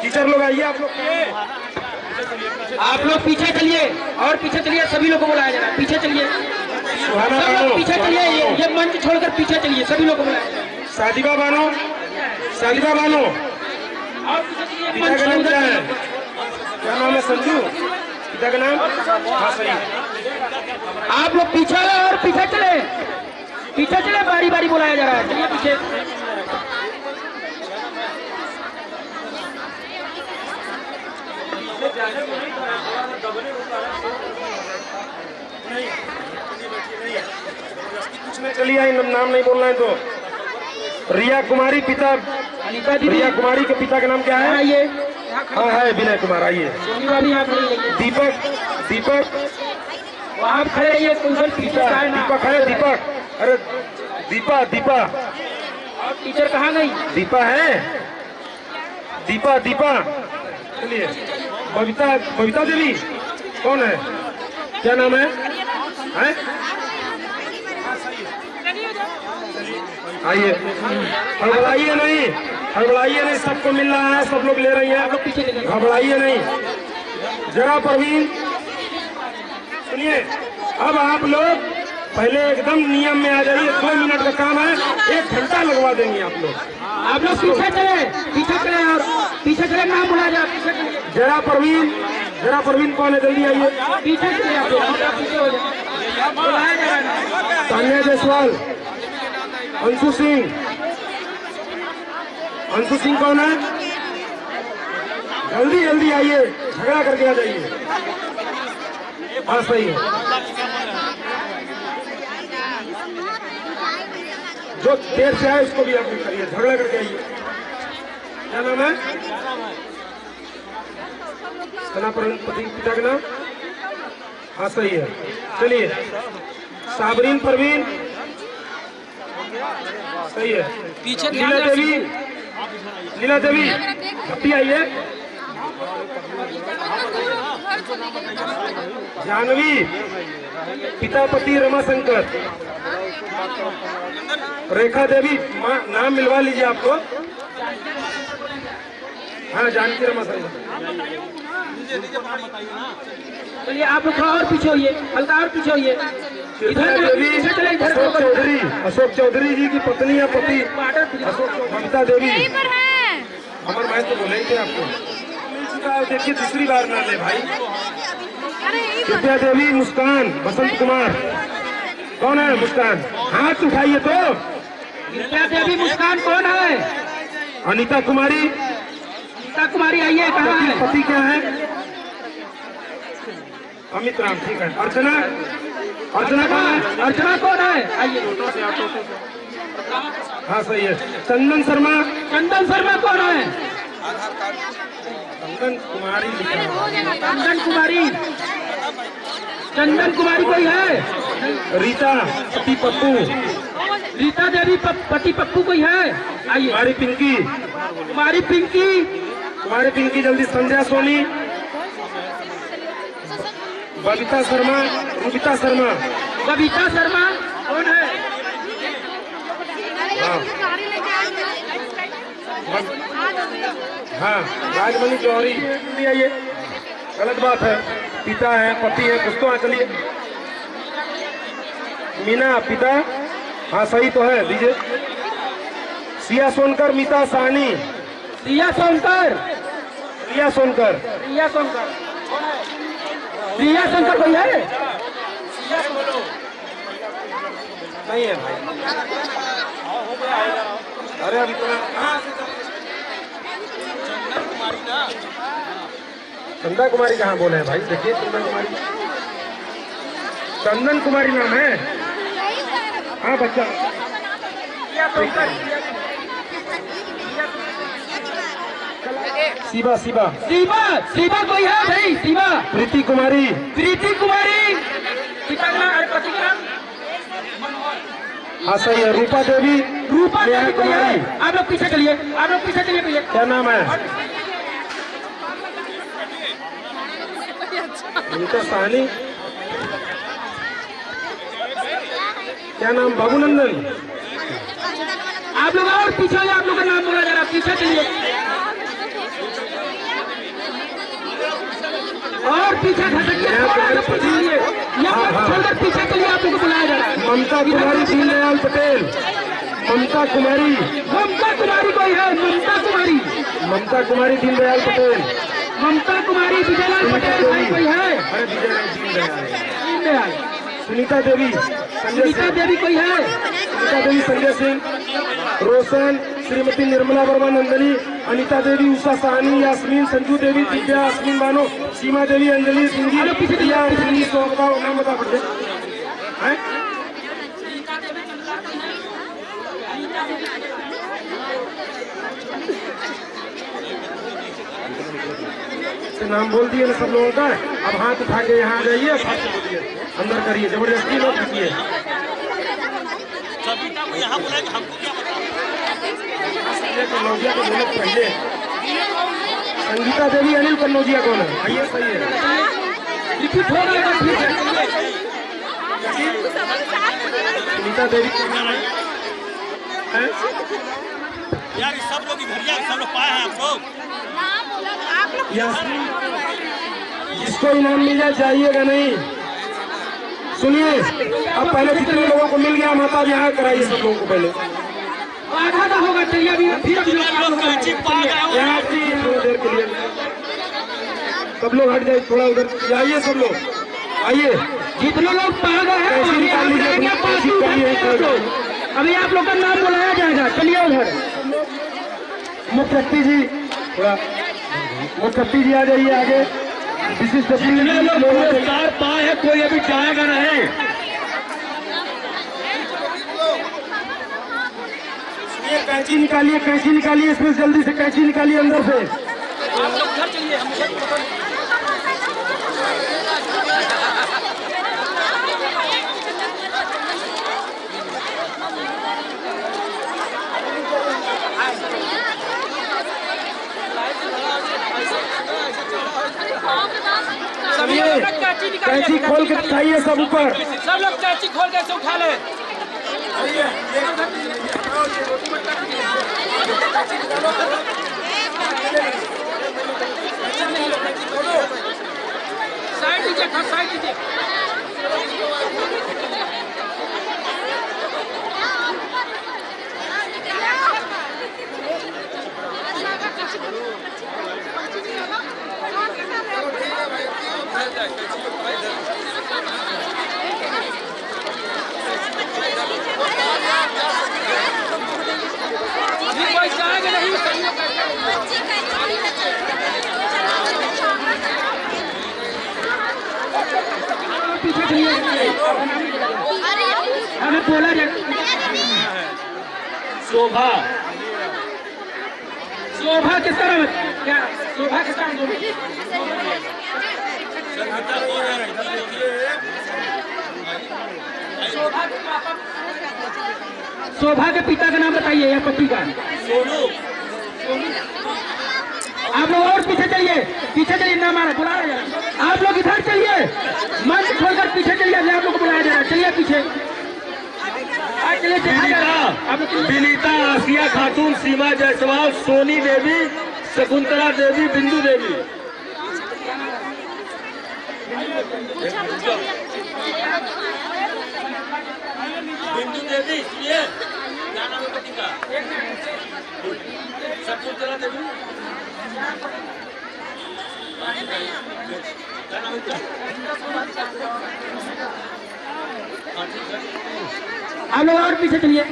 टीचर लोग आइए, आप लोग पीछे चलिए और पीछे चलिए, सभी लोग को बुलाया जा रहा है, पीछे चलिए, सब लोग पीछे चलिए, ये मंच छोड़कर पीछे चलिए, सभी लोग को बुलाया जा रहा है। सादिबा बानो, सादिबा बानो, पिता का नाम क्या है? क्या नाम है? संजू, पिता का नाम? हाँ सही। आप लोग पीछे और पीछे चले, पीछे चले, बारी बारी बुलाया जा रहा है, चलिए पीछे। चलिए नाम नहीं बोलना है तो। रिया कुमारी पिता, रिया कुमारी के पिता का नाम क्या है? ये हाँ है विनय कुमार। आइए। दीपक, दीपक वहाँ खड़े रहिए, पीछे दीपक है, दीपक, अरे दीपा, दीपा और टीचर कहाँ गई? दीपा है, दीपा, दीपा। चलिए बबीता, बबीता देवी कौन है? क्या नाम है? आइए, हड़बड़ाइए नहीं, हड़बड़ाइए नहीं, सबको मिल रहा है, सब लोग ले रही हैं, घबराइए नहीं। जरा प्रवीण सुनिए, अब आप लोग पहले एकदम नियम में आ जाइए। 2 मिनट का काम है, 1 घंटा लगवा देंगे आप लोग। आप लोग पीछे चले, पीछे चले और पीछे चले, नाम बुला जा, पीछे चले। जरा प्रवीण, जरा प्रवीण कौन है? जल्दी आइए। पीछे चले आप लोग, पीछे हो जाए, बुलाया जा रहा है। तान्या जायसवाल, अंशु सिंह, अंशु सिंह कौन है? जल्दी जल्दी आइए, झगड़ा करके आ जाइए। हाँ सही है, जो देर से आए उसको भी आप करिए, झगड़ा करके आइए। क्या नाम है? कना पति पिता का नाम? हाँ सही है। चलिए साबरीन परवीन, सही है। पीछे लीला देवी, लीला देवी भट्टी आइए। जानवी पिता पति रमाशंकर, रेखा देवी नाम मिलवा लीजिए आपको। हाँ जानकी रमाशंकर। चलिए आप लोग थोड़ा और पीछे होइए, हल्का और पीछे होइए। अशोक चौधरी, अशोक चौधरी जी की पत्नी या पति अशोक, ममता देवी। अमर मैं तो बोले थे आपको, देखिए दूसरी बार ना ले भाई। विद्या देवी, मुस्कान, बसंत कुमार कौन है? मुस्कान, हाथ उठाइए तो। विद्या देवी, मुस्कान कौन है? अनीता कुमारी, अनीता कुमारी आइए, कहाँ है? पति क्या है? अमित राम, ठीक है। अर्चना, अर्चना कौन है? अर्चना कौन है? आइए। हाँ सही है। चंदन शर्मा, चंदन शर्मा कौन है? चंदन कुमारी लिखा है। चंदन कुमारी, चंदन कुमारी कोई है? रीता पति पप्पू, रीता देवी पति पप्पू कोई है? आइए। कुमारी पिंकी, कुमारी पिंकी, कुमारी पिंकी जल्दी। संध्या सोनी, बबीता शर्मा, रूबिता शर्मा, बबीता शर्मा कौन है? हाँ राजमणि जौहरी। आइए, गलत बात है, पिता है, पति है, कुछ तो। चलिए मीना पिता हाँ सही तो है, दीजिए। सिया सोनकर, मीता साहनी, रिया सोनकर, रिया सोनकर, रिया सोनकर, रिया शंकर कोई है? नहीं है भाई। अरे अभी तो चंदा कुमारी कहाँ बोले हैं भाई? देखिए चंदा कुमारी, चंदन कुमारी नाम है। हाँ बच्चा, शिवा शिवा, शिवा, शिवा कोई है भाई? शिवा, प्रीति कुमारी, प्रीति कुमारी, पिता का नाम, पति का नाम? हाँ सही है। रूपा देवी, रूपा देवी कोई है? आप लोग पीछे चलिए, आप लोग पीछे चलिए भैया। क्या नाम है? मीता साहनी, क्या नाम? बाबूनंदन। आप लोग और पीछे, आप लोग का नाम बोला जा रहा, पीछे चलिए और पीछे खसकिए, छोड़कर पीछे चलिए, आप लोग को बुलाया जा रहा है। ममता कुमारी, दीनदयाल पटेल, ममता कुमारी, ममता कुमारी कोई है? ममता कुमारी, ममता कुमारी, दीनदयाल पटेल, ममता कुमारी, विजयलाल पटेल भाई कोई है? अरे दीनदयाल, दीनदयाल, सुनीता देवी, संजय सुनीता सिंह, देवी कोई है? सुनीता देवी, संजय सिंह, रोशन, श्रीमती निर्मला वर्मा, नंदनी, अनिता देवी, उषा साहनी, यास्मीन, संजू देवी, दिव्या, अश्विन बानो, सीमा देवी, अंजलि सिंह, प्रिया, सिंह, शोभा, नाम बता पड़ते हैं? नाम बोल दिए ना सब लोगों का। अब हाथ उठा के यहाँ आ जाइए, अंदर करिए, जबरदस्ती मत कीजिए। कन्नौजिया को बोले पहले। संगीता देवी, अनिल कन्नौजिया कौन है? आइए, सही है। रिपीट हो गया, ठीक है। सुनीता देवी है? यार सब लोग इधर, सब लोग पाए हैं आप लोग। यास्मीन, जिसको इनाम मिल जाए जाइएगा नहीं। सुनिए, अब पहले कितने लोगों को मिल गया, माता जी यहाँ कराइए सब लोगों को पहले। आधा का होगा, चलिए अभी फिर यहाँ थोड़ी देर के लिए सब लोग हट जाए, थोड़ा उधर आइए, सब लोग आइए। जितने लोग पागल हैं अभी आप लोग का नाम बुलाया जाएगा, चलिए उधर। मुख्यमंत्री जी, थोड़ा मुख्यमंत्री जी आ जाइए आगे। विशिष्ट पुरस्कार पाए हैं, कोई अभी जाएगा नहीं। कैंची निकालिए, कैंची निकालिए, इसमें जल्दी से कैंची निकालिए अंदर से। आप लोग घर चलिए, हम कैंची खोल के दिखाइए सब ऊपर। सब लोग कैंची खोल के उठा ले। साइड दीजिए, साइड दीजिए। कोई जाएगा नहीं, पीछे चलिए, हमें बोला जाए। शोभा, शोभा किस तरह? क्या शोभा किस तरह? शोभा के पिता का नाम बताइए या पति का? सोनू। आप लोग और पीछे चलिए, पीछे चलिए, नाम आ रहा, बुला रहा है। आप लोग इधर चलिए, मंच छोड़कर पीछे चलिए, अभी आप लोग को बुलाया जा रहा है। चलिए पीछे, चलिए। विनीता, आसिया खातून, सीमा जायसवाल, सोनी देवी, शकुंतला देवी, बिंदु देवी। बिंदु देवी सुनिए, क्या नाम है पति का? शकुंतला देवी, क्या नाम है क्या? आप लोग और पीछे चलिए।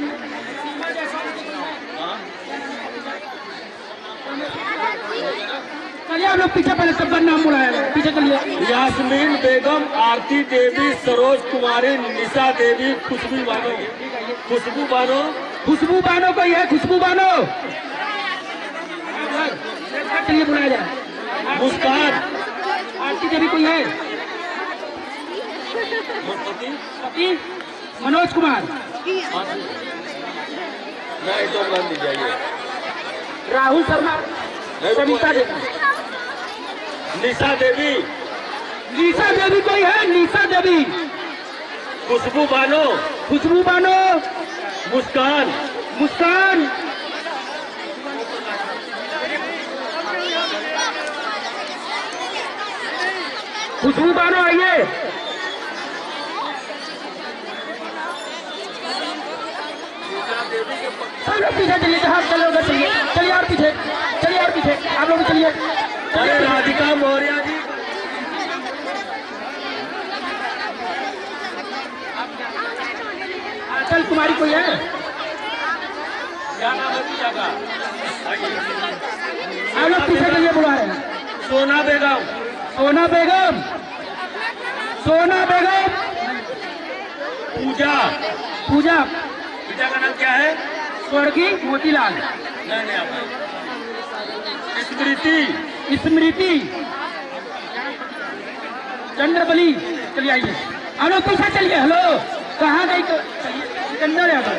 चलिए आप लोग पीछे, पहले सबका नाम बुलाया गया, पीछे चलिए। यास्मीन बेगम, आरती देवी, सरोज कुमारी, निशा देवी, खुशबू बानो। खुशबू बानो, खुशबू बानो कोई है? खुशबू बानो चलिए बुलाया जाए। मुस्कान, आरती देवी कोई है? पति मनोज कुमार, नहीं तो बंद जाइए। राहुल शर्मा, सविता देवी, निशा देवी, निशा देवी कोई है? निशा देवी, खुशबू बानो, खुशबू बानो, मुस्कान, मुस्कान, खुशबू बानो आइए। सब लोग पीछे चलिए, जहाँ चले उधर चलिए। चलिए और पीछे, चलिए और पीछे, आप लोग भी चलिए। अरे राधिका मौर्य जी, चल कुमारी कोई है? क्या नाम है पूजा का? आप लोग पीछे चलिए, बुला रहे हैं। सोना बेगम, सोना बेगम, सोना बेगम, पूजा, पूजा, पूजा का नाम क्या है? स्वर्गीय मोतीलाल, नहीं आप स्मृति, स्मृति, चंद्रबली। चलिए आइए, आप लोग पीछे चलिए। हेलो, कहाँ गई? तो सिकंदर यादव,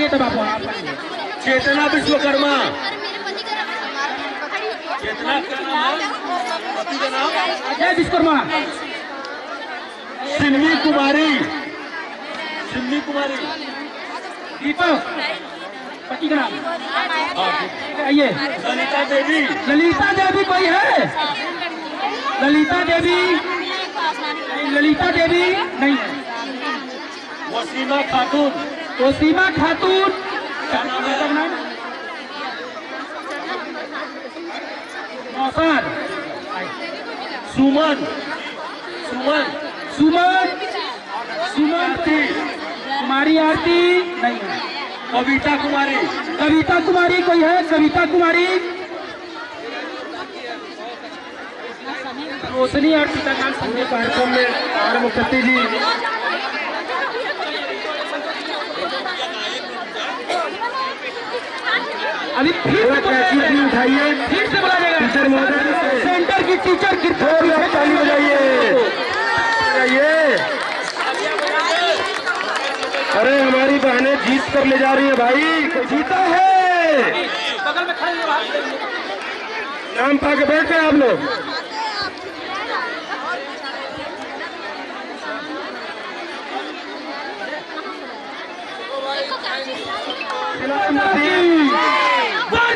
ये तो बाबू आप आइए। चेतना विश्वकर्मा, चेतना का नाम है? पति का नाम? जय विश्वकर्मा, सिन्वी कुमारी, सिन्वी कुमारी, दीपक, पति का नाम आइए। ललिता देवी, ललिता देवी कोई है? ललिता देवी, ललिता देवी नहीं है। वसीमा खातून, वसीमा खातून, क्या नाम है? मौसार, सुमन, सुमन, सुमन, सुमन, कुमारी आरती नहीं है। कविता कुमारी, कविता कुमारी कोई है? कविता कुमारी, रोशनी और सीताकांत संजय कार्यक्रम में और मुखर्जी जी। अभी फिर से उठाइए, फिर से बोला जाएगा। टीचर महोदय, सेंटर की टीचर की ताली बजाइए। अरे हमारी बहनें जीत कर ले जा रही है भाई, कोई जीता है? बगल में खड़े नाम पा के बैठ गए आप लोग।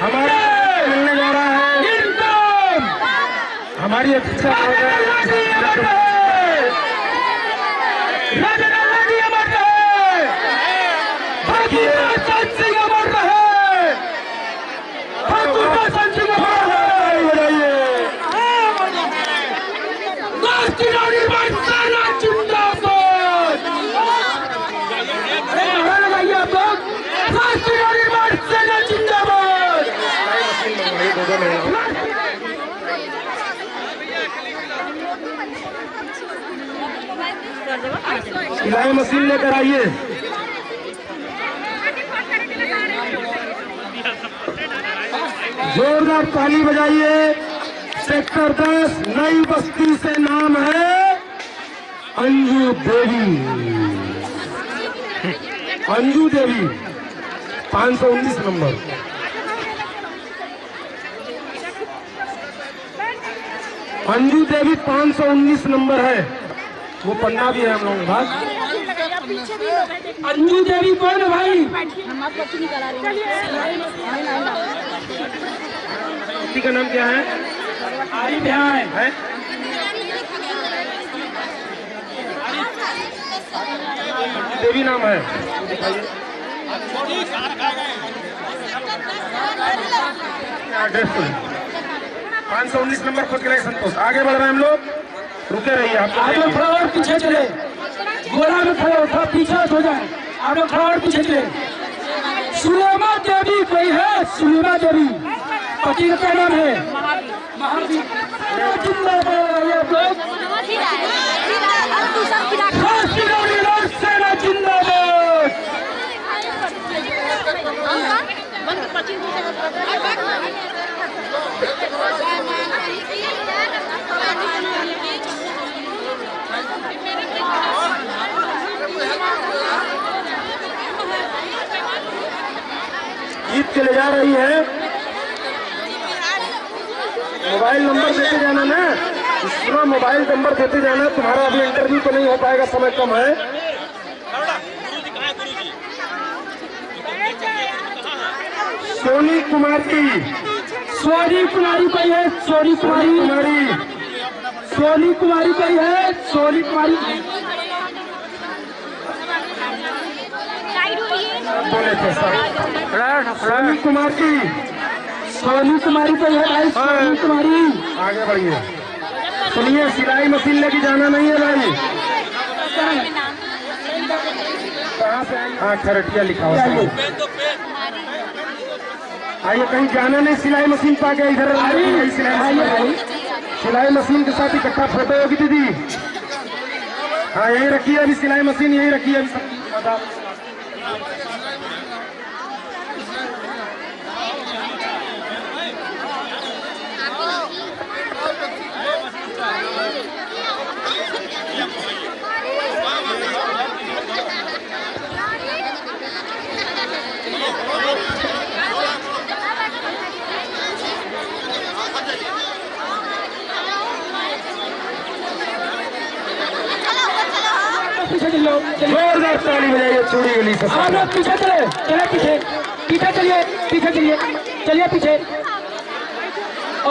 हमारे मिलने जा रहा है हमारी अध्यक्षा लगाइए आप लोग, सिलाई मशीन लेकर आइए। जोरदार ताली बजाइए। सेक्टर 10 नई बस्ती से नाम है अंजू देवी। अंजू देवी 519 नंबर। अंजू देवी 519 नंबर है, वो पन्ना भी है हम लोगों के पास। अंजू देवी कौन है भाई? किसी का नाम क्या है? आरिफ है? देवी नाम है। एड्रेस 519 नंबर खोज के लिए संतोष। आगे बढ़ रहे हैं हम लोग, रुके रहिए आप लोग थोड़ा और पीछे चले, गोला में खड़े हो, थोड़ा पीछे हो जाए। आप लोग थोड़ा और पीछे चले। सुलेमा देवी कोई है? सुलेमा देवी पति का क्या नाम है? महावीर। जिंदाबाद आप लोग। सेना जिंदाबाद। जीत चले जा रही है। मोबाइल नंबर देते जाना ना, इतना मोबाइल नंबर देते जाना। तुम्हारा अभी इंटरव्यू तो नहीं हो पाएगा, समय कम है। सोनी कुमारी, सोनी कुमारी कोई है? सोनी कुमारी, सोनी कुमारी कोई है? सोनी कुमारी बोले थे सर। सोनी कुमारी, सोनी कुमारी कोई है भाई? सोनी कुमारी। आगे बढ़िए। सुनिए, सिलाई मशीन लेके जाना नहीं है भाई। कहाँ से? हाँ, खरटिया लिखा हुआ है। आइए, कहीं जाना नहीं, सिलाई मशीन पाके इधर सिलाई मशीन के साथ इकट्ठा फोटो होगी दीदी। हाँ, यही रखिए अभी, सिलाई मशीन यही रखिए अभी। जोरदार ताली बजाइए चूड़ी गली से। आप लोग पीछे चले, चले पीछे, पीछे चलिए, पीछे चलिए, चलिए पीछे।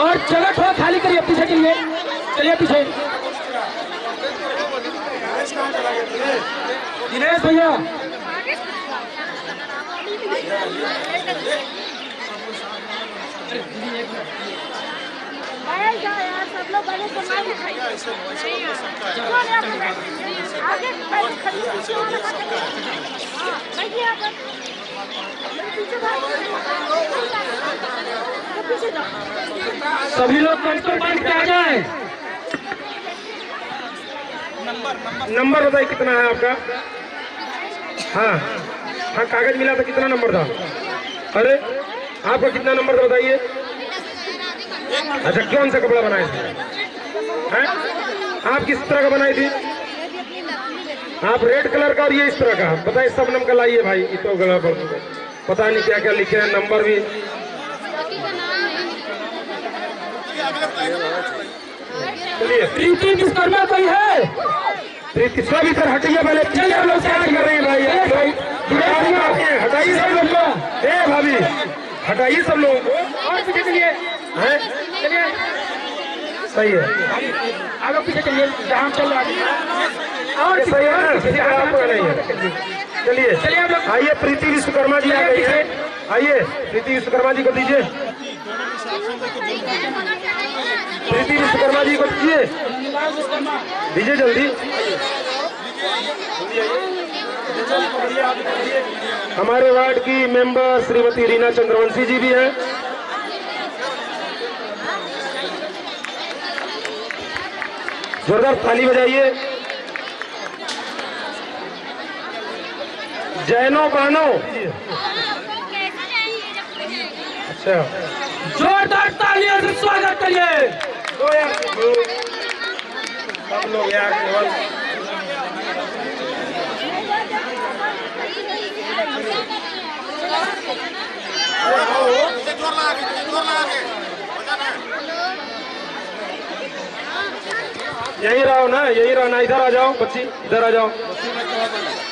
और जगह थोड़ा खाली करिए, पीछे चलिए, चलिए पीछे। दिनेश भैया, सब लोग बड़े सभी लोग कंट्रोल पॉइंट पे आ जाए। नंबर बताइए कितना है आपका? हाँ हाँ, कागज मिला था, कितना नंबर था? अरे आपका कितना नंबर था बताइए। अच्छा, कौन सा कपड़ा बनाए थे? हैं? आप किस तरह का बनाई थी? आप रेड कलर का और ये इस तरह का। बताइए, सब नंबर का लाइए भाई। ये तो गला पता नहीं क्या क्या लिखे हैं, नंबर भी। चलिए, प्रीति विश्वकर्मा कोई है? प्रीति सब इधर हटिए पहले। चलिए, हम लोग क्या कर रहे हैं भाई? हटाइए सब लोग को। ए भाभी, हटाइए सब लोगों को। और पीछे चलिए, चलिए, सही है। आप लोग पीछे चलिए, जहाँ चल रहा है। और सही है ना? किसी का आपको नहीं है। चलिए चलिए आप लोग। आइए, प्रीति विश्वकर्मा जी आ गई है। आइए, प्रीति विश्वकर्मा जी को दीजिए। प्रीति विश्वकर्मा जी को दीजिए, दीजिए जल्दी। हमारे वार्ड की मेंबर श्रीमती रीना चंद्रवंशी जी भी हैं। जोरदार ताली बजाइए। जैनो बानो। अच्छा, जोरदार तालियों से स्वागत करिए। सब लोग यार केवल यही रहो ना, यही रहो ना। इधर आ जाओ बच्ची, इधर आ जाओ।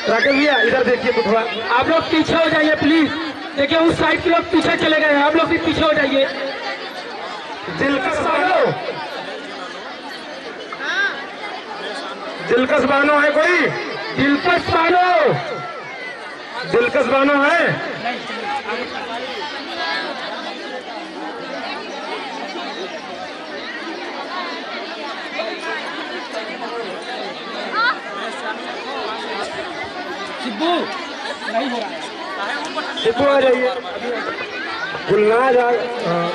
राकेश भैया इधर देखिए तो थोड़ा। आप लोग पीछे हो जाइए प्लीज। देखिए, उस साइड के लोग पीछे चले गए हैं, आप लोग भी पीछे हो जाइए। दिलकश बानो, दिलकश बानो है कोई? दिलकश बानो, दिलकश बानो है। सिब्बू नहीं हो रहा है। सिब्बू आ जाइए। गुलनाज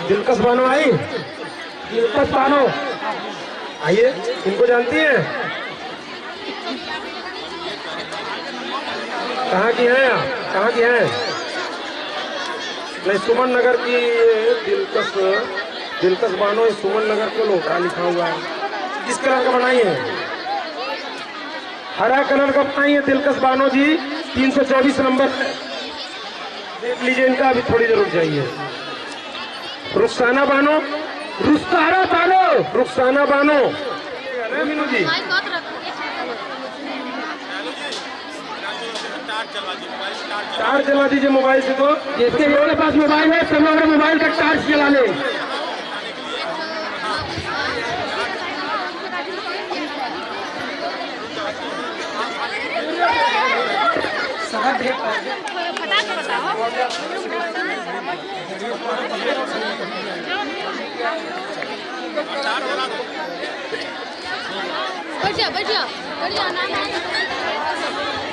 दिलकश बानो आई, दिलकश बानो आइए। इनको जानती हैं? कहाँ की हैं आप? कहाँ की हैं? नहीं, सुमन नगर की दिलकश बानो सुमन नगर को लोटा लिखा हुआ है। किस कलर का बनाई है? हरा कलर का बनाई है दिलकश बानो जी, 324 नंबर। देख लीजिए, इनका अभी थोड़ी देर रुक जाइए। रुखसाना बानो, रुखसाना बानो, रुखसाना बानो। मीनू जी चार्ज चला दीजिए मोबाइल से। तो जिसके मेरे पास मोबाइल है सब लोग मोबाइल का चार्ज चला ले।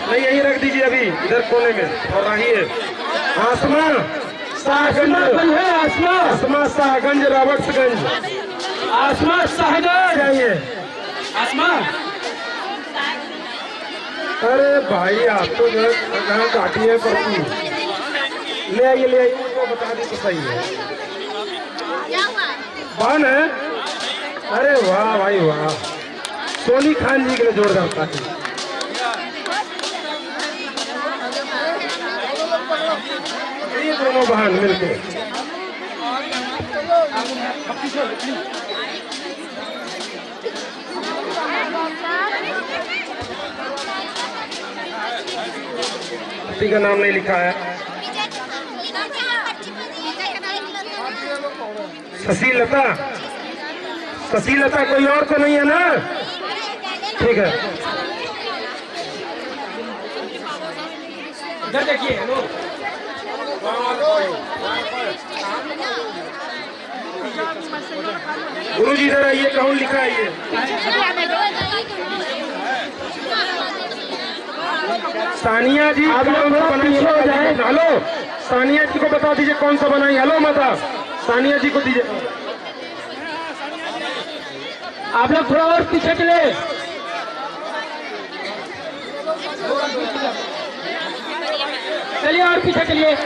नहीं, यही रख दीजिए अभी इधर कोने में। और रहिए आसमा शाहगंज है, आसमा शाहगंज, रॉबर्ट्सगंज, आसमा शाहगंज आइए। आसमा, अरे भाई आप तो जो है काटी है परसों। ले आइए, ले आइए, उनको बता दी तो सही है। बान है? अरे वाह भाई वाह, सोनी खान जी के लिए जोरदार पार्टी। ये दोनों बहन मिलके पति का नाम नहीं लिखा है। शशिलता, शशिलता कोई और तो नहीं है ना? ठीक है। इधर देखिए। हेलो, गुरु जी इधर आइए, कौन लिखा है ये? सानिया जी, आप लोग पीछे हो जाए। हेलो, सानिया जी को बता दीजिए कौन सा बनाई। हेलो माता, सानिया जी को दीजिए। आप लोग थोड़ा और पीछे चले। चलिए और पीछे चलिए।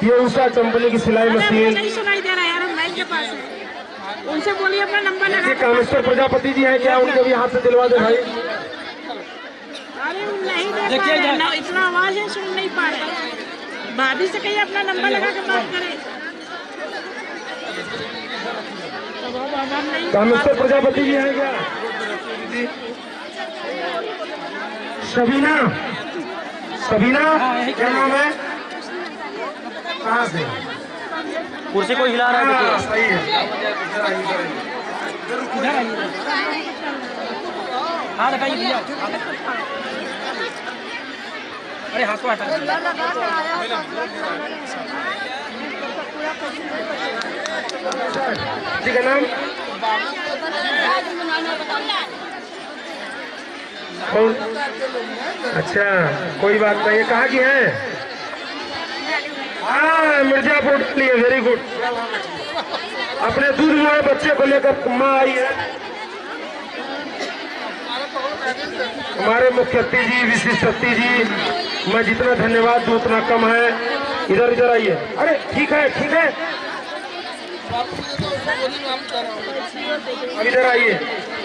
ये उषा कंपनी की सिलाई मशीन। नहीं सुनाई दे रहा है यार, हम लाइन के पास है। उनसे बोलिए अपना नंबर लगा। ये कामेश्वर प्रजापति जी हैं क्या? उनके भी हाथ से दिलवा दे भाई। अरे नहीं दे पा रहे ना, इतना आवाज है, सुन नहीं पा रहे। भाभी से कहिए अपना नंबर लगा के बात करें। कामेश्वर प्रजापति जी हैं क्या? सबीना, सबीना क्या नाम है? कहाँ से? कुर्सी को हिला रहा है। सही है। हाँ दिखाइए भैया। अरे हाथ को हटा। जी का नाम कौन? अच्छा, कोई बात नहीं। कहाँ की है? हाँ, मिर्जापुर के लिए। Very good. अपने दूध में बच्चे को लेकर माँ आई है। हमारे मुख्य अतिथि जी, विशिष्ट अतिथि जी, मैं जितना धन्यवाद दूं उतना कम है। इधर इधर आइए। अरे ठीक है, ठीक है, अब इधर आइए।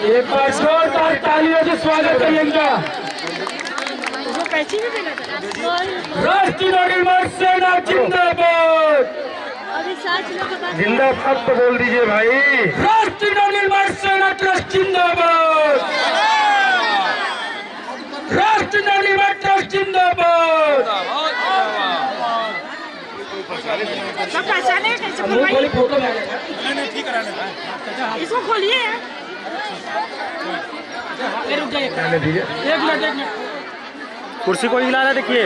एक बार जोरदार तालियों से स्वागत करिए इनका। राष्ट्रीय नवनिर्माण सेना जिंदाबाद। जिंदा फक्त बोल दीजिए भाई। राष्ट्रीय नवनिर्माण सेना ट्रस्ट जिंदाबाद। राष्ट्रीय नवनिर्माण ट्रस्ट जिंदाबाद। सब पहचाने कैसे बोलवाइए? फोटो इसको खोलिए। रुक जाइए, रहने दीजिए। एक मिनट। कुर्सी को हिला रहा देखिए।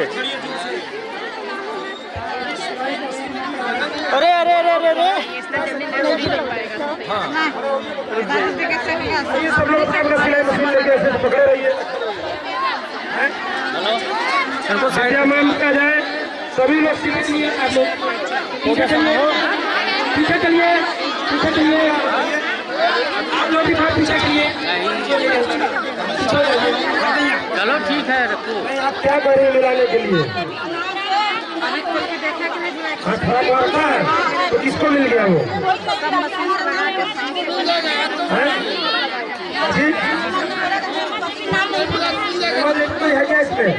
अरे अरे अरे अरे अरे ये सब लोग अपना सिलाई मशीन लेके ऐसे पकड़े रहिए। इनको साइड मैम का जाए, सभी लोग सिलाई लिए। आप लोग पीछे चलिए, पीछे चलिए, पीछे चलिए। आप लोग भी थोड़ा पीछे चलिए। चलो ठीक है रखो। आप क्या कर रहे हैं मिलाने के लिए? हाँ, खराब मारता है तो किसको मिल गया वो? हैं? जी? सिनेमा देवी कोई है क्या इसमें?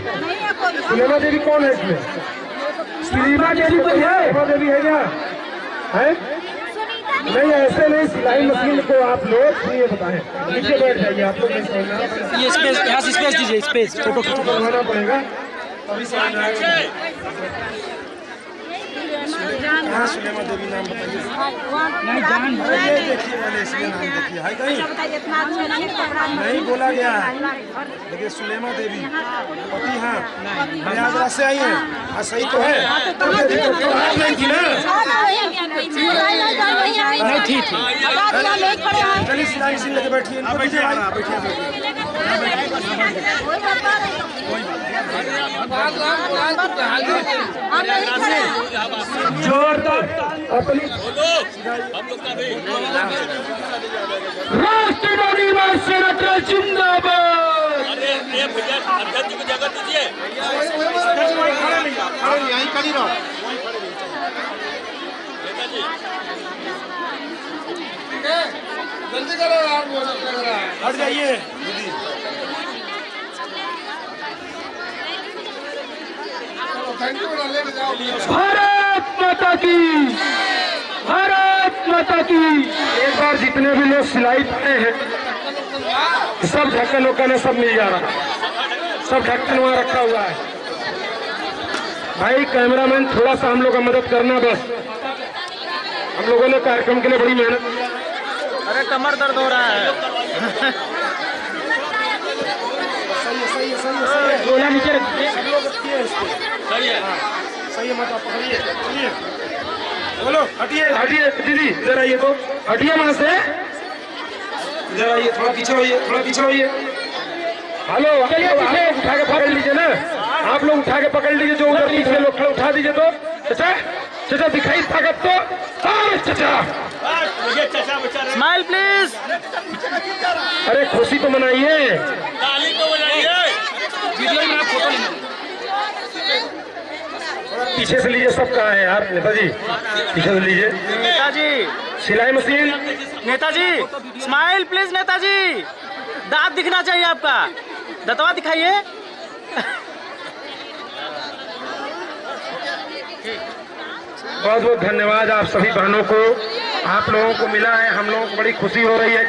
सिनेमा देवी कौन है इसमें? सिनेमा देवी कोई है? सिनेमा देवी है क्या? है? नहीं, ऐसे नहीं। सिलाई मशीन को आप लोग सुनिए, बताएं। नीचे बैठ जाइए आप लोग। नहीं समझना, ये स्पेस, यहाँ से स्पेस दीजिए, स्पेस फोटो खींचो। करवाना पड़ेगा तभी समझ में आएगा। हाँ, सिनेमा देवी नाम बताइए। नहीं जान ये देखिए, मैंने इसमें नाम देखिए है कहीं नहीं बोला गया है। देखिए सुलेमा देवी पति। हाँ, प्रयागराज से आई हैं। हाँ, सही तो है। नहीं थी ना? नहीं ठीक चलिए सिलाई मशीन लेके बैठिए। जोरदार अपनी राष्ट्रीय नवनिर्माण सेना ट्रस्ट जिंदाबाद। अध्यक्ष को जगह दीजिए। यहीं खड़ी रहो। जल्दी करो यार, वो सब कर रहा है। हट जाइए दीदी। थैंक यू, लेके जाओ। भारत माता की, भारत माता की। एक बार जितने भी लोग सिलाई पड़े हैं सब ढक्कन वक्कन है, सब मिल जा रहा है। सब ढक्कन वहाँ रखा हुआ है। भाई कैमरामैन थोड़ा सा हम लोग का मदद करना बस। हम लोगों ने कार्यक्रम के लिए बड़ी मेहनत की है। अरे कमर दर्द हो रहा है। गोला नीचे रखिए। सब लोग रखिए इसको। सही है। सही है, मत आप पकड़िए। चलिए बोलो, हटिए हटिए दीदी, इधर आइए तो। हटिए वहां से, इधर आइए। थोड़ा पीछे होइए, थोड़ा पीछे होइए। हेलो, चलिए पीछे उठा के पकड़ लीजिए ना। आप लोग उठा के पकड़ लीजिए। जो उधर पीछे लोग खड़े उठा दीजिए तो। चाचा, चाचा दिखाई ताकत तो। चाचा स्माइल प्लीज। अरे खुशी तो मनाइए। ताली तो बजाइए। वीडियो में आप फोटो लेना। पीछे से लीजिए। सब कहाँ है यार? नेताजी पीछे से लीजिए। नेताजी, सिलाई machine. Netaji smile please. Netaji दांत दिखना चाहिए आपका, दतवा दिखाइए। बहुत बहुत धन्यवाद आप सभी बहनों को। आप लोगों को मिला है, हम लोगों को बड़ी खुशी हो रही है।